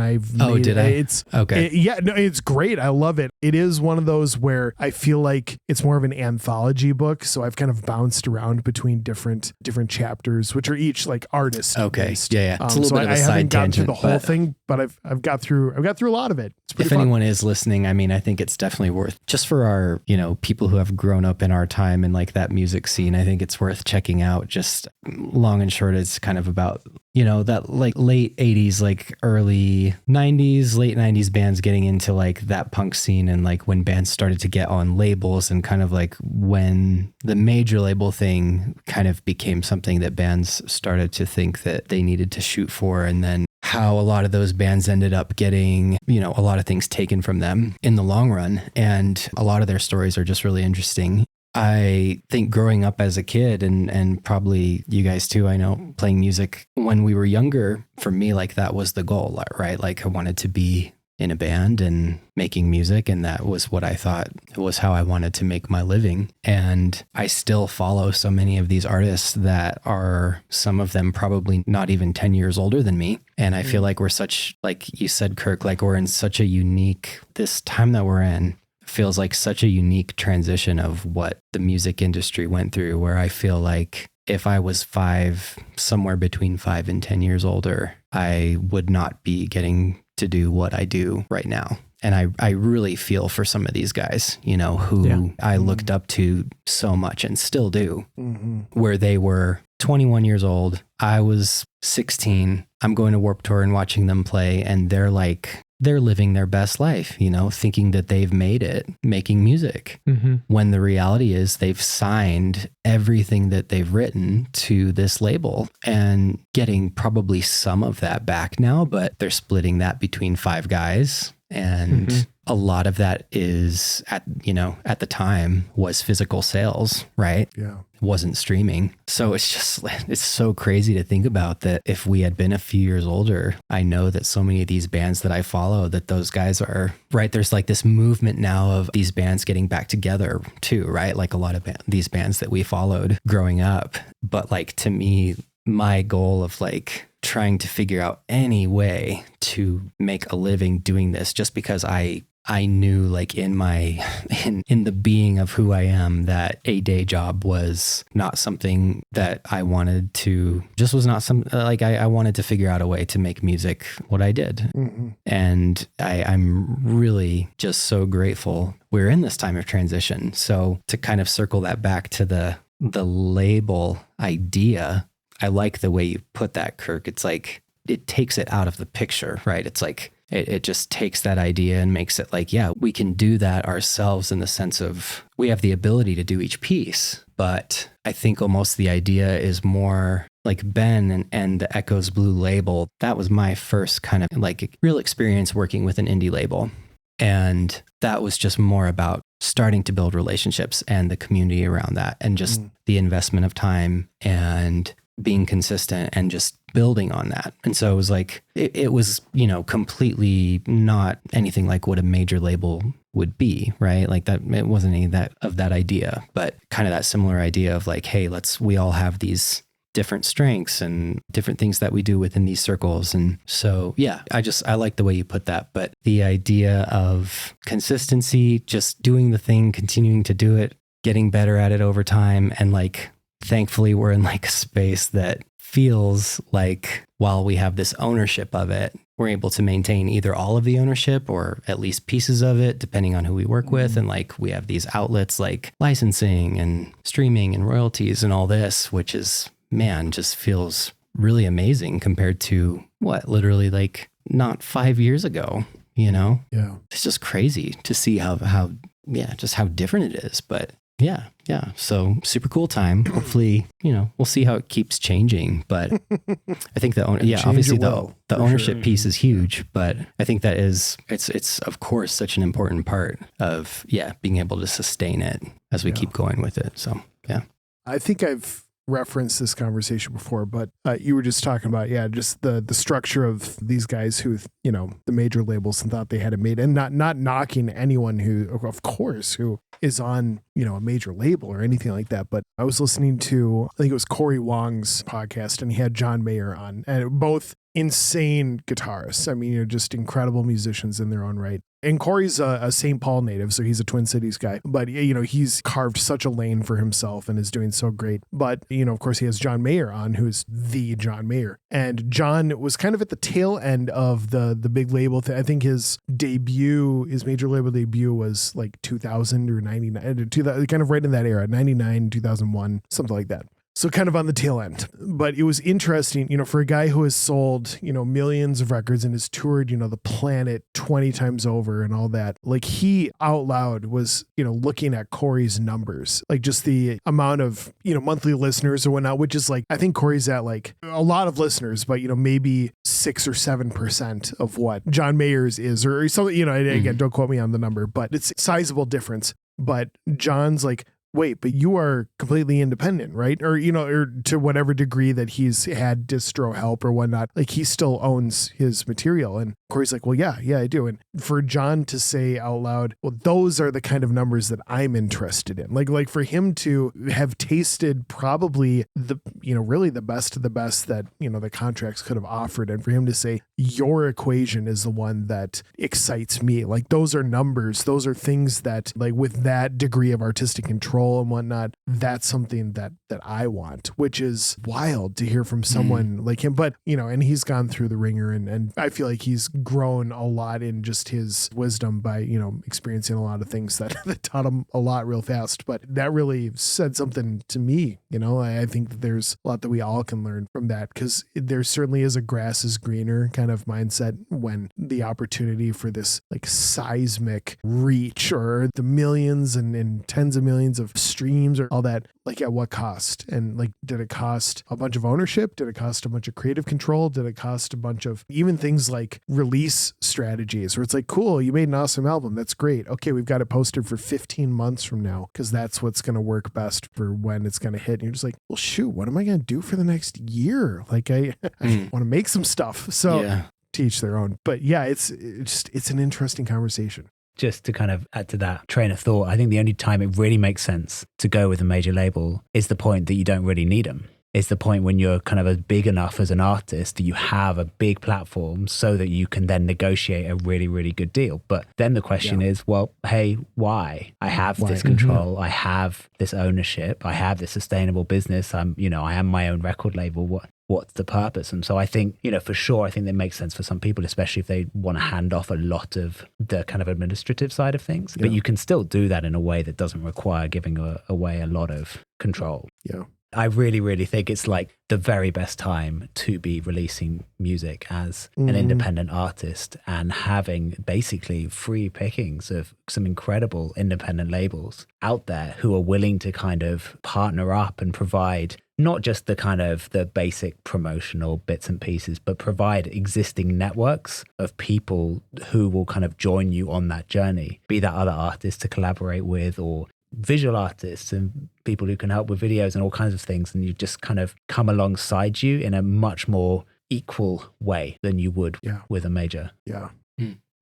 did I? It's okay. It's great. I love it. It is one of those where I feel like it's more of an anthology book. So I've kind of bounced around between different chapters, which are each like artist based. Yeah. It's a little bit of a I haven't gotten through tangent, the whole thing, but I've got through a lot of it. It's pretty if fun. anyone is listening, I mean, I think it's definitely worth, just for our, you know, people who have grown up in our time and like that music scene, I think it's worth checking out. Just long and short, it's kind of about, you know, that like late 80s, like early 90s, late 90s bands getting into like that punk scene, and like when bands started to get on labels, and kind of like when the major label thing kind of became something that bands started to think that they needed to shoot for, and then how a lot of those bands ended up getting, a lot of things taken from them in the long run. And a lot of their stories are just really interesting. I think growing up as a kid and probably you guys too, I know, playing music when we were younger, for me, like that was the goal, right? Like I wanted to be in a band and making music. And that was what I thought was how I wanted to make my living. And I still follow so many of these artists that are, some of them probably not even 10 years older than me. And I feel like we're such, like you said, Kirk, like we're in such a unique, this time that we're in feels like such a unique transition of what the music industry went through, where I feel like if I was somewhere between 5 and 10 years older, I would not be getting to do what I do right now. And I really feel for some of these guys, who I looked up to so much and still do, where they were 21 years old. I was 16. I'm going to Warped Tour and watching them play. And they're living their best life, thinking that they've made it making music. When the reality is they've signed everything that they've written to this label and getting probably some of that back now, but they're splitting that between 5 guys. And a lot of that is at the time was physical sales, right? Yeah. It wasn't streaming. So it's so crazy to think about that. If we had been a few years older, I know that so many of these bands that I follow, that those guys are, right? There's like this movement now of these bands getting back together too, right? Like a lot of these bands that we followed growing up. But like, to me, my goal of like trying to figure out any way to make a living doing this, just because I knew like in the being of who I am, that a day job was not something that I wanted to, just was not some, like I wanted to figure out a way to make music what I did. And I'm really just so grateful we're in this time of transition. So to kind of circle that back to the label idea, I like the way you put that, Kirk. It's like, it takes it out of the picture, right? It's like, it just takes that idea and makes it like, yeah, we can do that ourselves, in the sense of we have the ability to do each piece. But I think almost the idea is more like Ben and the Echoes Blue label. That was my first kind of like real experience working with an indie label. And that was just more about starting to build relationships and the community around that, and just the investment of time and being consistent and just building on that. And so it was like, it was, completely not anything like what a major label would be, right? Like that, it wasn't any of that idea, but kind of that similar idea of like, hey, we all have these different strengths and different things that we do within these circles. And so, yeah, I like the way you put that. But the idea of consistency, just doing the thing, continuing to do it, getting better at it over time, and like, thankfully, we're in like a space that feels like, while we have this ownership of it, we're able to maintain either all of the ownership or at least pieces of it, depending on who we work with. And like, we have these outlets like licensing and streaming and royalties and all this, which is, man, just feels really amazing compared to literally like not 5 years ago, Yeah. It's just crazy to see how different it is. But yeah. So super cool time. Hopefully, we'll see how it keeps changing. But I think obviously the ownership piece is huge. But I think that it's of course such an important part of being able to sustain it as we keep going with it. So yeah, I think I've referenced this conversation before, but you were just talking about just the structure of these guys who the major labels and thought they had it made, and not knocking anyone who is on a major label or anything like that. But I was listening to, I think it was Corey Wong's podcast, and he had John Mayer on, and both insane guitarists. I mean, just incredible musicians in their own right. And Corey's a St. Paul native, so he's a Twin Cities guy. But, he's carved such a lane for himself and is doing so great. But, of course, he has John Mayer on, who's the John Mayer. And John was kind of at the tail end of the big label thing. I think his major label debut was like 2000 or 99, kind of right in that era, 99, 2001, something like that. So kind of on the tail end, but it was interesting, for a guy who has sold, millions of records and has toured, the planet 20 times over and all that. Like he out loud was, looking at Corey's numbers, like just the amount of, monthly listeners or whatnot, which is like, I think Corey's at like a lot of listeners, but, maybe 6 or 7% of what John Mayer's is or something, again, don't quote me on the number, but it's a sizable difference. But John's like, wait, but you are completely independent, right? Or, or to whatever degree that he's had distro help or whatnot, like he still owns his material. And Corey's like, well, yeah, I do. And for John to say out loud, well, those are the kind of numbers that I'm interested in. Like for him to have tasted probably the, really the best of the best that, the contracts could have offered. And for him to say, your equation is the one that excites me. Like those are numbers. Those are things that like with that degree of artistic control and whatnot, that's something that I want, which is wild to hear from someone like him. But, and he's gone through the ringer and I feel like he's grown a lot in just his wisdom by, experiencing a lot of things that taught him a lot real fast. But that really said something to me. I think that there's a lot that we all can learn from that because there certainly is a grass is greener kind of mindset when the opportunity for this like seismic reach or the millions and tens of millions of streams or all that, like at what cost? And like, did it cost a bunch of ownership? Did it cost a bunch of creative control? Did it cost a bunch of even things like release strategies where it's like, cool, you made an awesome album. That's great. Okay, we've got it posted for 15 months from now because that's what's going to work best for when it's going to hit. And you're just like, well, shoot, what am I going to do for the next year? Like I want to make some stuff. So teach their own. But yeah, it's an interesting conversation. Just to kind of add to that train of thought, I think the only time it really makes sense to go with a major label is the point that you don't really need them. It's the point when you're kind of big enough as an artist that you have a big platform so that you can then negotiate a really, really good deal. But then the question is, well, hey, why? I have this control. I have this ownership. I have this sustainable business. I am my own record label. What's the purpose? And so I think, for sure, I think that makes sense for some people, especially if they want to hand off a lot of the kind of administrative side of things. Yeah. But you can still do that in a way that doesn't require giving away a lot of control. Yeah. I really, really think it's like the very best time to be releasing music as an independent artist and having basically free pickings of some incredible independent labels out there who are willing to kind of partner up and provide not just the kind of the basic promotional bits and pieces, but provide existing networks of people who will kind of join you on that journey, be that other artists to collaborate with or visual artists and people who can help with videos and all kinds of things. And you just kind of come alongside you in a much more equal way than you would with a major. Yeah.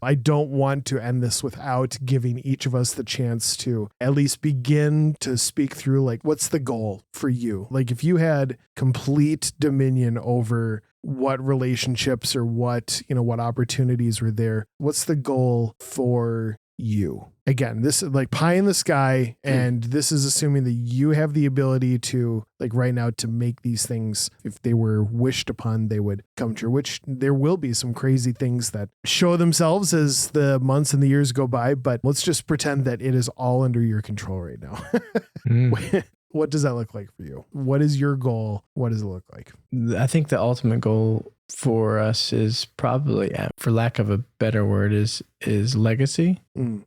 I don't want to end this without giving each of us the chance to at least begin to speak through like, what's the goal for you? Like if you had complete dominion over what relationships or what opportunities were there, what's the goal for you? Again, this is like pie in the sky, and this is assuming that you have the ability to, like right now, to make these things, if they were wished upon, they would come true, which there will be some crazy things that show themselves as the months and the years go by, but let's just pretend that it is all under your control right now. What does that look like for you? What is your goal? What does it look like? I think the ultimate goal for us is probably, for lack of a better word, is legacy.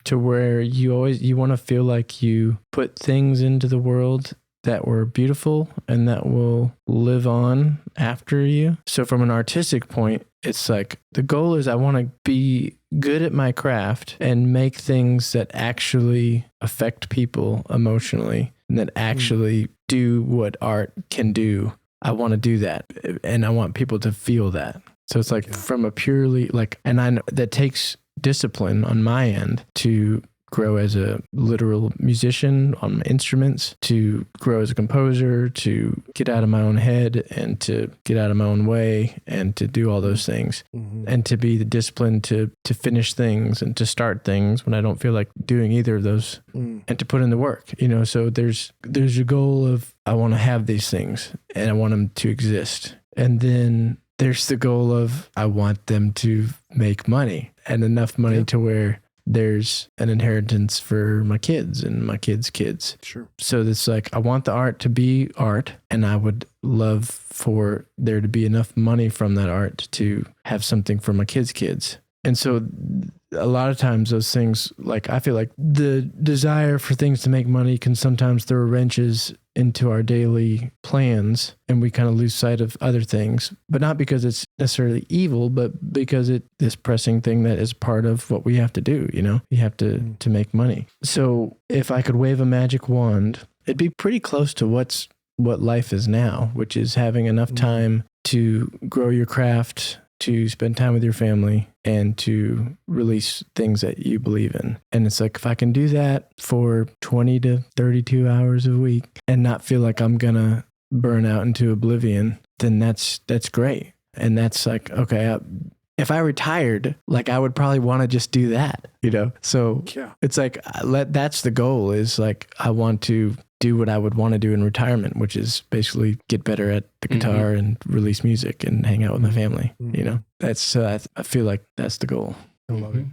To where you want to feel like you put things into the world that were beautiful and that will live on after you. So from an artistic point, it's like the goal is I want to be good at my craft and make things that actually affect people emotionally and that actually do what art can do. I want to do that, and I want people to feel that. So it's like from a purely like, and I know that takes discipline on my end to grow as a literal musician on instruments, to grow as a composer, to get out of my own head and to get out of my own way and to do all those things, and to be the discipline to finish things and to start things when I don't feel like doing either of those, and to put in the work, so there's a goal of I want to have these things and I want them to exist. And then there's the goal of I want them to make money and enough money to where there's an inheritance for my kids and my kids' kids. Sure. So it's like, I want the art to be art, and I would love for there to be enough money from that art to have something for my kids' kids. And so a lot of times those things, like, I feel like the desire for things to make money can sometimes throw wrenches into our daily plans, and we kind of lose sight of other things, but not because it's necessarily evil, but because this pressing thing that is part of what we have to do. You have to make money. So if I could wave a magic wand, it'd be pretty close to what life is now, which is having enough time to grow your craft, to spend time with your family, and to release things that you believe in. And it's like, if I can do that for 20 to 32 hours a week and not feel like I'm gonna burn out into oblivion, then that's great. And that's like, okay, if I retired, like, I would probably want to just do that, So It's like, that's the goal, is like, I want to do what I would want to do in retirement, which is basically get better at the guitar and release music and hang out with my family. That's, I feel like that's the goal. I love it.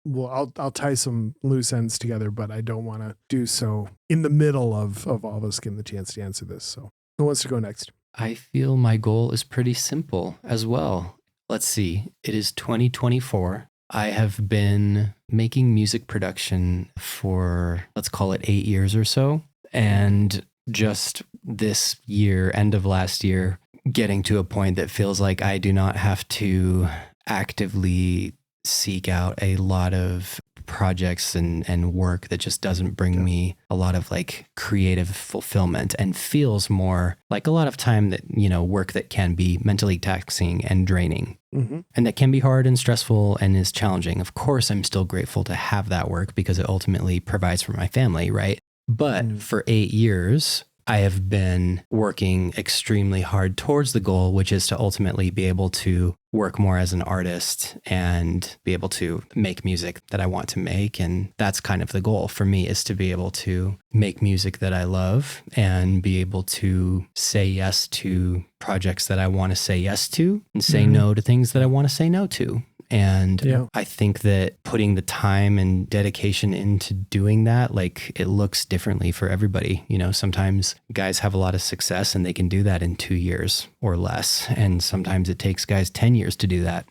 Well, I'll tie some loose ends together, but I don't want to do so in the middle of all of us getting the chance to answer this. So who wants to go next? I feel my goal is pretty simple as well. Let's see. It is 2024. I have been making music production for, let's call it 8 years or so. And just this year, end of last year, getting to a point that feels like I do not have to actively seek out a lot of projects and work that just doesn't bring me a lot of like creative fulfillment, and feels more like a lot of time that, work that can be mentally taxing and draining. And that can be hard and stressful and is challenging. Of course, I'm still grateful to have that work because it ultimately provides for my family, right? But for 8 years, I have been working extremely hard towards the goal, which is to ultimately be able to work more as an artist and be able to make music that I want to make. And that's kind of the goal for me, is to be able to make music that I love and be able to say yes to projects that I want to say yes to, and say no to things that I want to say no to. And I think that putting the time and dedication into doing that, like, it looks differently for everybody. Sometimes guys have a lot of success and they can do that in 2 years or less. And sometimes it takes guys 10 years to do that.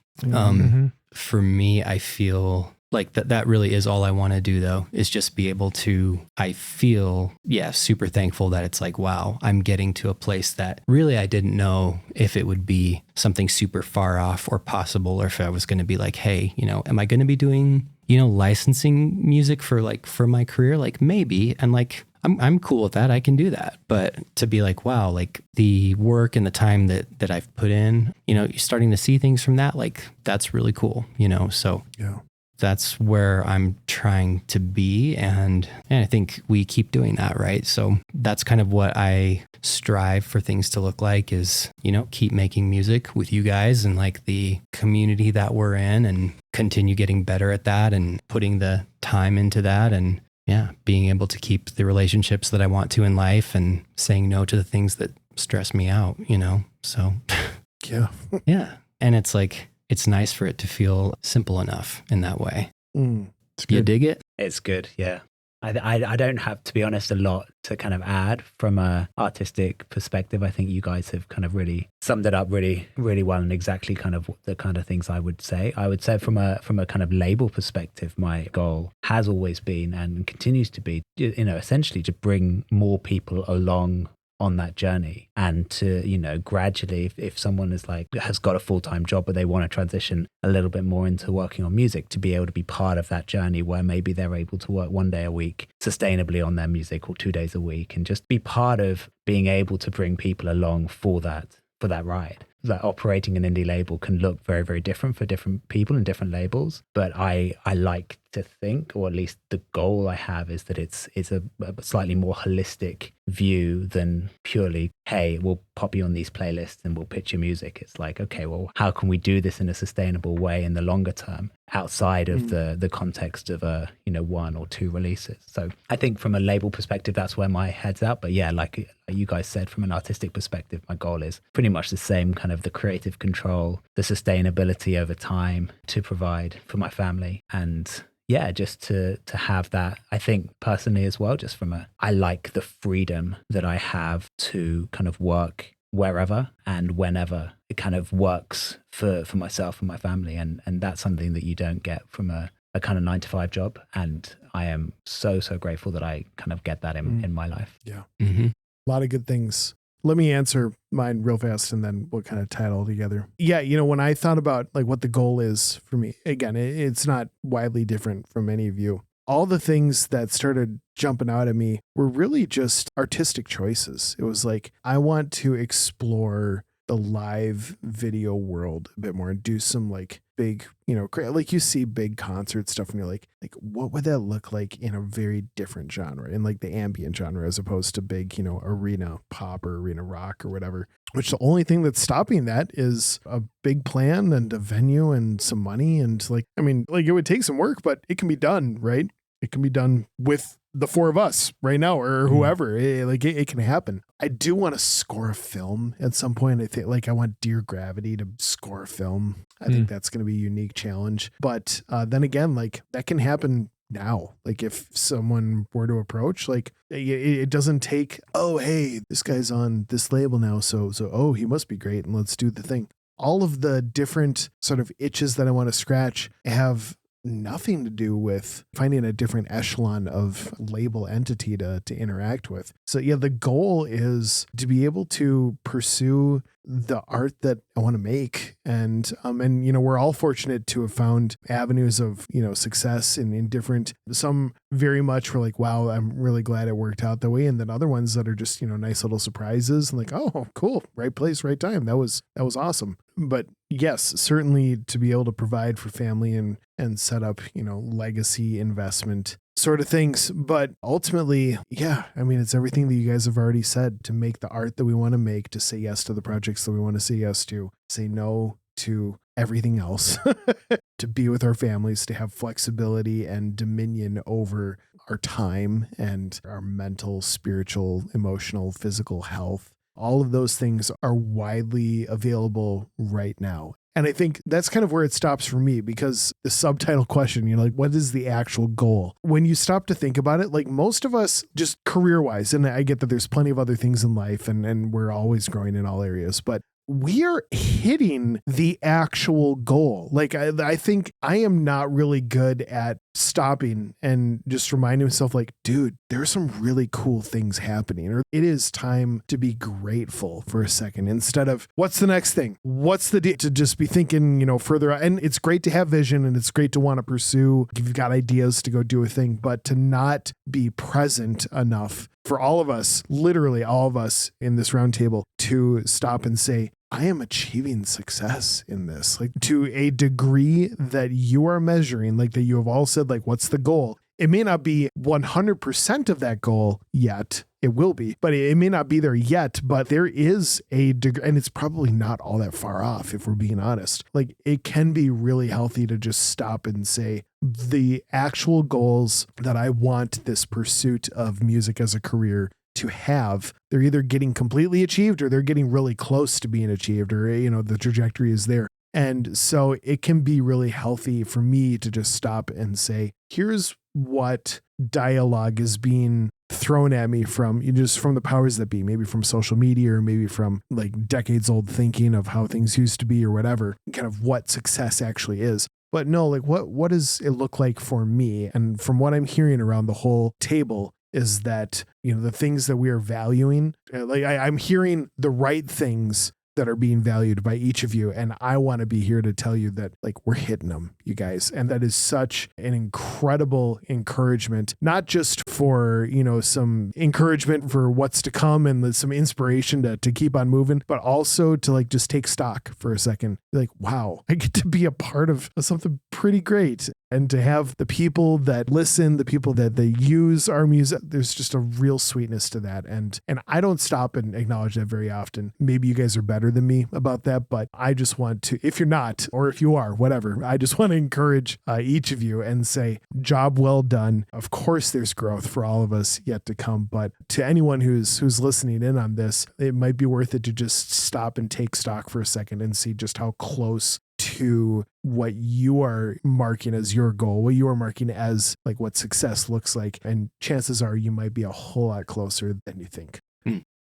For me, I feel like that really is all I want to do, though, is just be able to, I feel, super thankful that it's like, wow, I'm getting to a place that really I didn't know if it would be something super far off or possible, or if I was going to be like, hey, am I going to be doing, licensing music for my career? Like, maybe. And like, I'm cool with that. I can do that. But to be like, wow, like the work and the time that I've put in, you're starting to see things from that. Like, that's really cool, so that's where I'm trying to be. And I think we keep doing that, right? So that's kind of what I strive for things to look like, is, keep making music with you guys and like the community that we're in, and continue getting better at that and putting the time into that. And being able to keep the relationships that I want to in life, and saying no to the things that stress me out, so yeah. And it's like, it's nice for it to feel simple enough in that way. You dig it? It's good. Yeah. I don't have, to be honest, a lot to kind of add from a artistic perspective. I think you guys have kind of really summed it up really, really well, and exactly kind of the kind of things I would say. I would say from a kind of label perspective, my goal has always been and continues to be, essentially to bring more people along on that journey, and to, gradually, if someone has got a full-time job but they want to transition a little bit more into working on music, to be able to be part of that journey where maybe they're able to work 1 day a week sustainably on their music, or 2 days a week, and just be part of being able to bring people along for that ride. That operating an indie label can look very, very different for different people and different labels. But I like to think, or at least the goal I have, is that it's a slightly more holistic view than purely, hey, we'll pop you on these playlists and we'll pitch your music. It's like, okay, well, how can we do this in a sustainable way in the longer term, outside of the context of 1 or 2 releases? So I think from a label perspective, that's where my head's at. But yeah, like you guys said, from an artistic perspective, my goal is pretty much the same, kind of the creative control, the sustainability over time to provide for my family, and yeah, just to have that, I think personally as well, just I like the freedom that I have to kind of work wherever and whenever it kind of works for myself and my family. And that's something that you don't get from a kind of 9-to-5 job. And I am so grateful that I kind of get that in my life. Yeah. Mm-hmm. A lot of good things. Let me answer mine real fast and then we'll kind of tie it all together. Yeah. When I thought about like what the goal is for me, again, it's not widely different from any of you. All the things that started jumping out at me were really just artistic choices. It was like, I want to explore the live video world a bit more and do some like big, like you see big concert stuff and you're like what would that look like in a very different genre, in like the ambient genre, as opposed to big, arena pop or arena rock or whatever, which the only thing that's stopping that is a big plan and a venue and some money. And it would take some work, but it can be done, right? It can be done with the four of us right now or whoever. It can happen. I do want to score a film at some point. I think I want Dear Gravity to score a film. I think that's going to be a unique challenge. But then again, that can happen now. Like if someone were to approach, it doesn't take, oh, hey, this guy's on this label now. So, oh, he must be great. And let's do the thing. All of the different sort of itches that I want to scratch have nothing to do with finding a different echelon of label entity to interact with. So yeah, the goal is to be able to pursue the art that I want to make. And we're all fortunate to have found avenues of, success in different, some very much were like, wow, I'm really glad it worked out that way. And then other ones that are just, nice little surprises and like, oh, cool. Right place, right time. That was awesome. But yes, certainly to be able to provide for family and set up, legacy investment sort of things. But ultimately, yeah, it's everything that you guys have already said, to make the art that we want to make, to say yes to the projects that we want to say yes to, say no to everything else, to be with our families, to have flexibility and dominion over our time and our mental, spiritual, emotional, physical health. All of those things are widely available right now. And I think that's kind of where it stops for me, because the subtitle question, what is the actual goal? When you stop to think about it, most of us, just career-wise, and I get that there's plenty of other things in life and we're always growing in all areas, but we are hitting the actual goal. I think I am not really good at stopping and just reminding myself, dude, there's some really cool things happening, or it is time to be grateful for a second, instead of what's the next thing? What's the to just be thinking, further out. And it's great to have vision and it's great to want to pursue, if you've got ideas to go do a thing, but to not be present enough for all of us, literally all of us in this roundtable, to stop and say, I am achieving success in this, to a degree that you are measuring, that you have all said, what's the goal? It may not be 100% of that goal yet. It will be, but it may not be there yet, but there is a degree, and it's probably not all that far off if we're being honest. It can be really healthy to just stop and say, the actual goals that I want this pursuit of music as a career to have, they're either getting completely achieved or they're getting really close to being achieved, or, the trajectory is there. And so it can be really healthy for me to just stop and say, here's what dialogue is being thrown at me from the powers that be, maybe from social media, or maybe from decades old thinking of how things used to be or whatever, kind of what success actually is. But no, what does it look like for me? And from what I'm hearing around the whole table is that, the things that we are valuing, I'm hearing the right things that are being valued by each of you. And I want to be here to tell you that we're hitting them, you guys. And that is such an incredible encouragement, not just for, some encouragement for what's to come and some inspiration to keep on moving, but also to just take stock for a second. Wow, I get to be a part of something pretty great. And to have the people that listen, the people that they use our music, there's just a real sweetness to that. And I don't stop and acknowledge that very often. Maybe you guys are better than me about that, but I just want to, if you're not, or if you are, whatever, I just want to encourage each of you and say, job well done. Of course, there's growth for all of us yet to come, but to anyone who's listening in on this, it might be worth it to just stop and take stock for a second and see just how close to what you are marking as your goal, what you are marking as like what success looks like. And chances are you might be a whole lot closer than you think.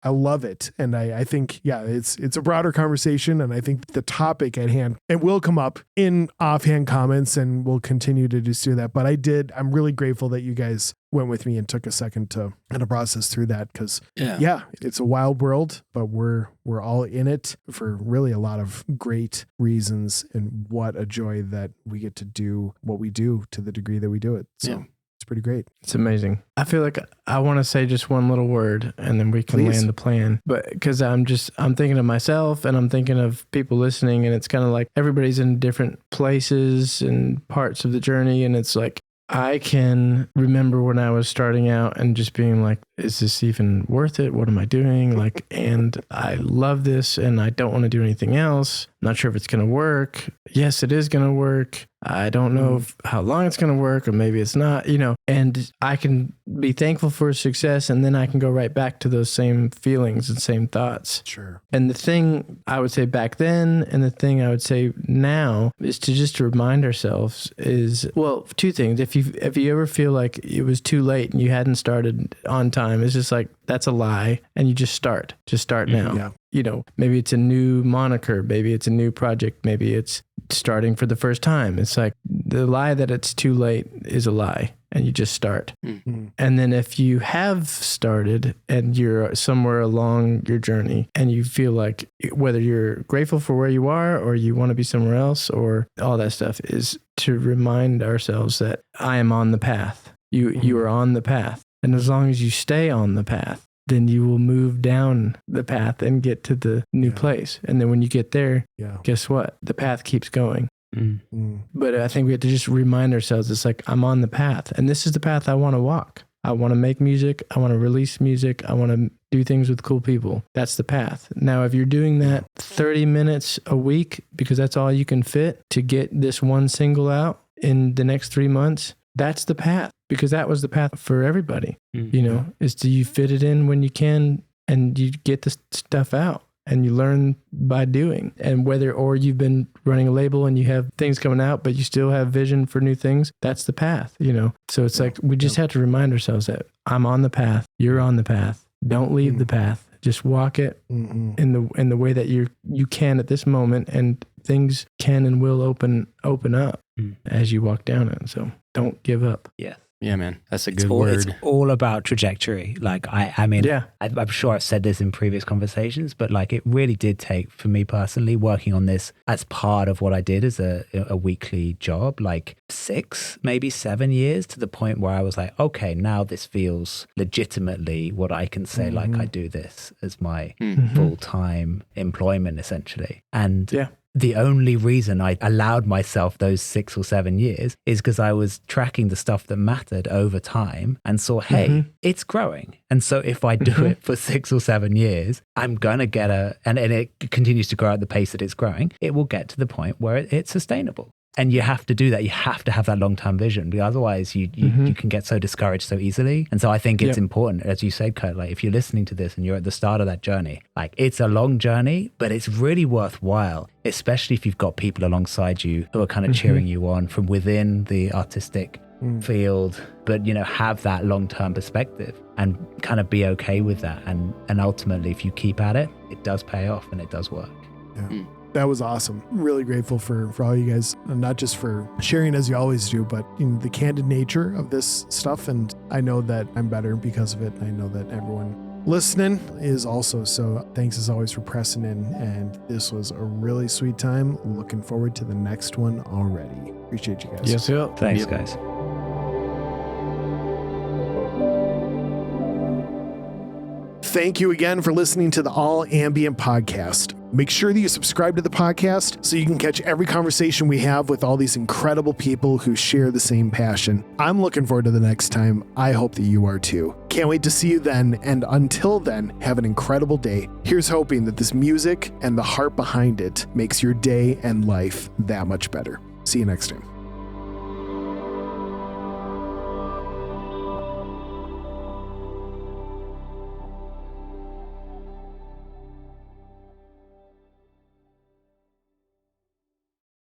I love it. And I think, yeah, it's a broader conversation. And I think the topic at hand, it will come up in offhand comments and we'll continue to just do that. But I'm really grateful that you guys went with me and took a second to kind of process through that. Cause yeah, it's a wild world, but we're all in it for really a lot of great reasons. And what a joy that we get to do what we do to the degree that we do it. So it's pretty great. It's amazing. I feel like I want to say just one little word and then we can land the plan. But because I'm thinking of myself and I'm thinking of people listening, and it's kind of like everybody's in different places and parts of the journey. And it's like, I can remember when I was starting out and just being like, is this even worth it? What am I doing? Like, and I love this and I don't want to do anything else. I'm not sure if it's going to work. Yes, it is going to work. I don't know how long it's going to work, or maybe it's not, and I can be thankful for success. And then I can go right back to those same feelings and same thoughts. Sure. And the thing I would say back then and the thing I would say now is to remind ourselves is, well, two things. If you ever feel like it was too late and you hadn't started on time, it's just like, that's a lie. And you just start now. Yeah. Maybe it's a new moniker, maybe it's a new project, maybe it's starting for the first time. It's like the lie that it's too late is a lie, and you just start. Mm-hmm. And then if you have started and you're somewhere along your journey and you feel like whether you're grateful for where you are or you want to be somewhere else or all that stuff, is to remind ourselves that I am on the path. You are on the path. And as long as you stay on the path, then you will move down the path and get to the new place. And then when you get there, guess what? The path keeps going. But I think we have to just remind ourselves, it's like, I'm on the path and this is the path I want to walk. I want to make music. I want to release music. I want to do things with cool people. That's the path. Now, if you're doing that 30 minutes a week, because that's all you can fit to get this one single out in the next 3 months, that's the path, because that was the path for everybody, is to you fit it in when you can and you get the stuff out and you learn by doing. And or you've been running a label and you have things coming out, but you still have vision for new things, that's the path, So it's like, we just have to remind ourselves that I'm on the path, you're on the path. Don't leave the path. Just walk it in the way that you can at this moment, and things can and will open up as you walk down it. So don't give up. Yeah, man. That's a good word. It's all about trajectory. Like, I'm sure I've said this in previous conversations, but like, it really did take, for me personally, working on this as part of what I did as a weekly job, like 6, maybe 7 years, to the point where I was like, okay, now this feels legitimately what I can say, like I do this as my full-time employment, essentially. And the only reason I allowed myself those 6 or 7 years is because I was tracking the stuff that mattered over time and saw, hey, it's growing. And so if I do it for 6 or 7 years, I'm going to get and it continues to grow at the pace that it's growing, it will get to the point where it's sustainable. And you have to do that. You have to have that long-term vision, because otherwise you can get so discouraged so easily. And so I think it's important, as you said, Kirk, like if you're listening to this and you're at the start of that journey, like it's a long journey, but it's really worthwhile, especially if you've got people alongside you who are kind of cheering you on from within the artistic field, but have that long-term perspective and kind of be okay with that. And ultimately, if you keep at it, it does pay off and it does work. Yeah. That was awesome. Really grateful for all you guys, and not just for sharing as you always do, but the candid nature of this stuff. And I know that I'm better because of it. I know that everyone listening is also. So thanks as always for pressing in. And this was a really sweet time. Looking forward to the next one already. Appreciate you guys. Yes, yeah. Thanks, guys. Thank you again for listening to the All Ambient podcast. Make sure that you subscribe to the podcast so you can catch every conversation we have with all these incredible people who share the same passion. I'm looking forward to the next time. I hope that you are too. Can't wait to see you then. And until then, have an incredible day. Here's hoping that this music and the heart behind it makes your day and life that much better. See you next time.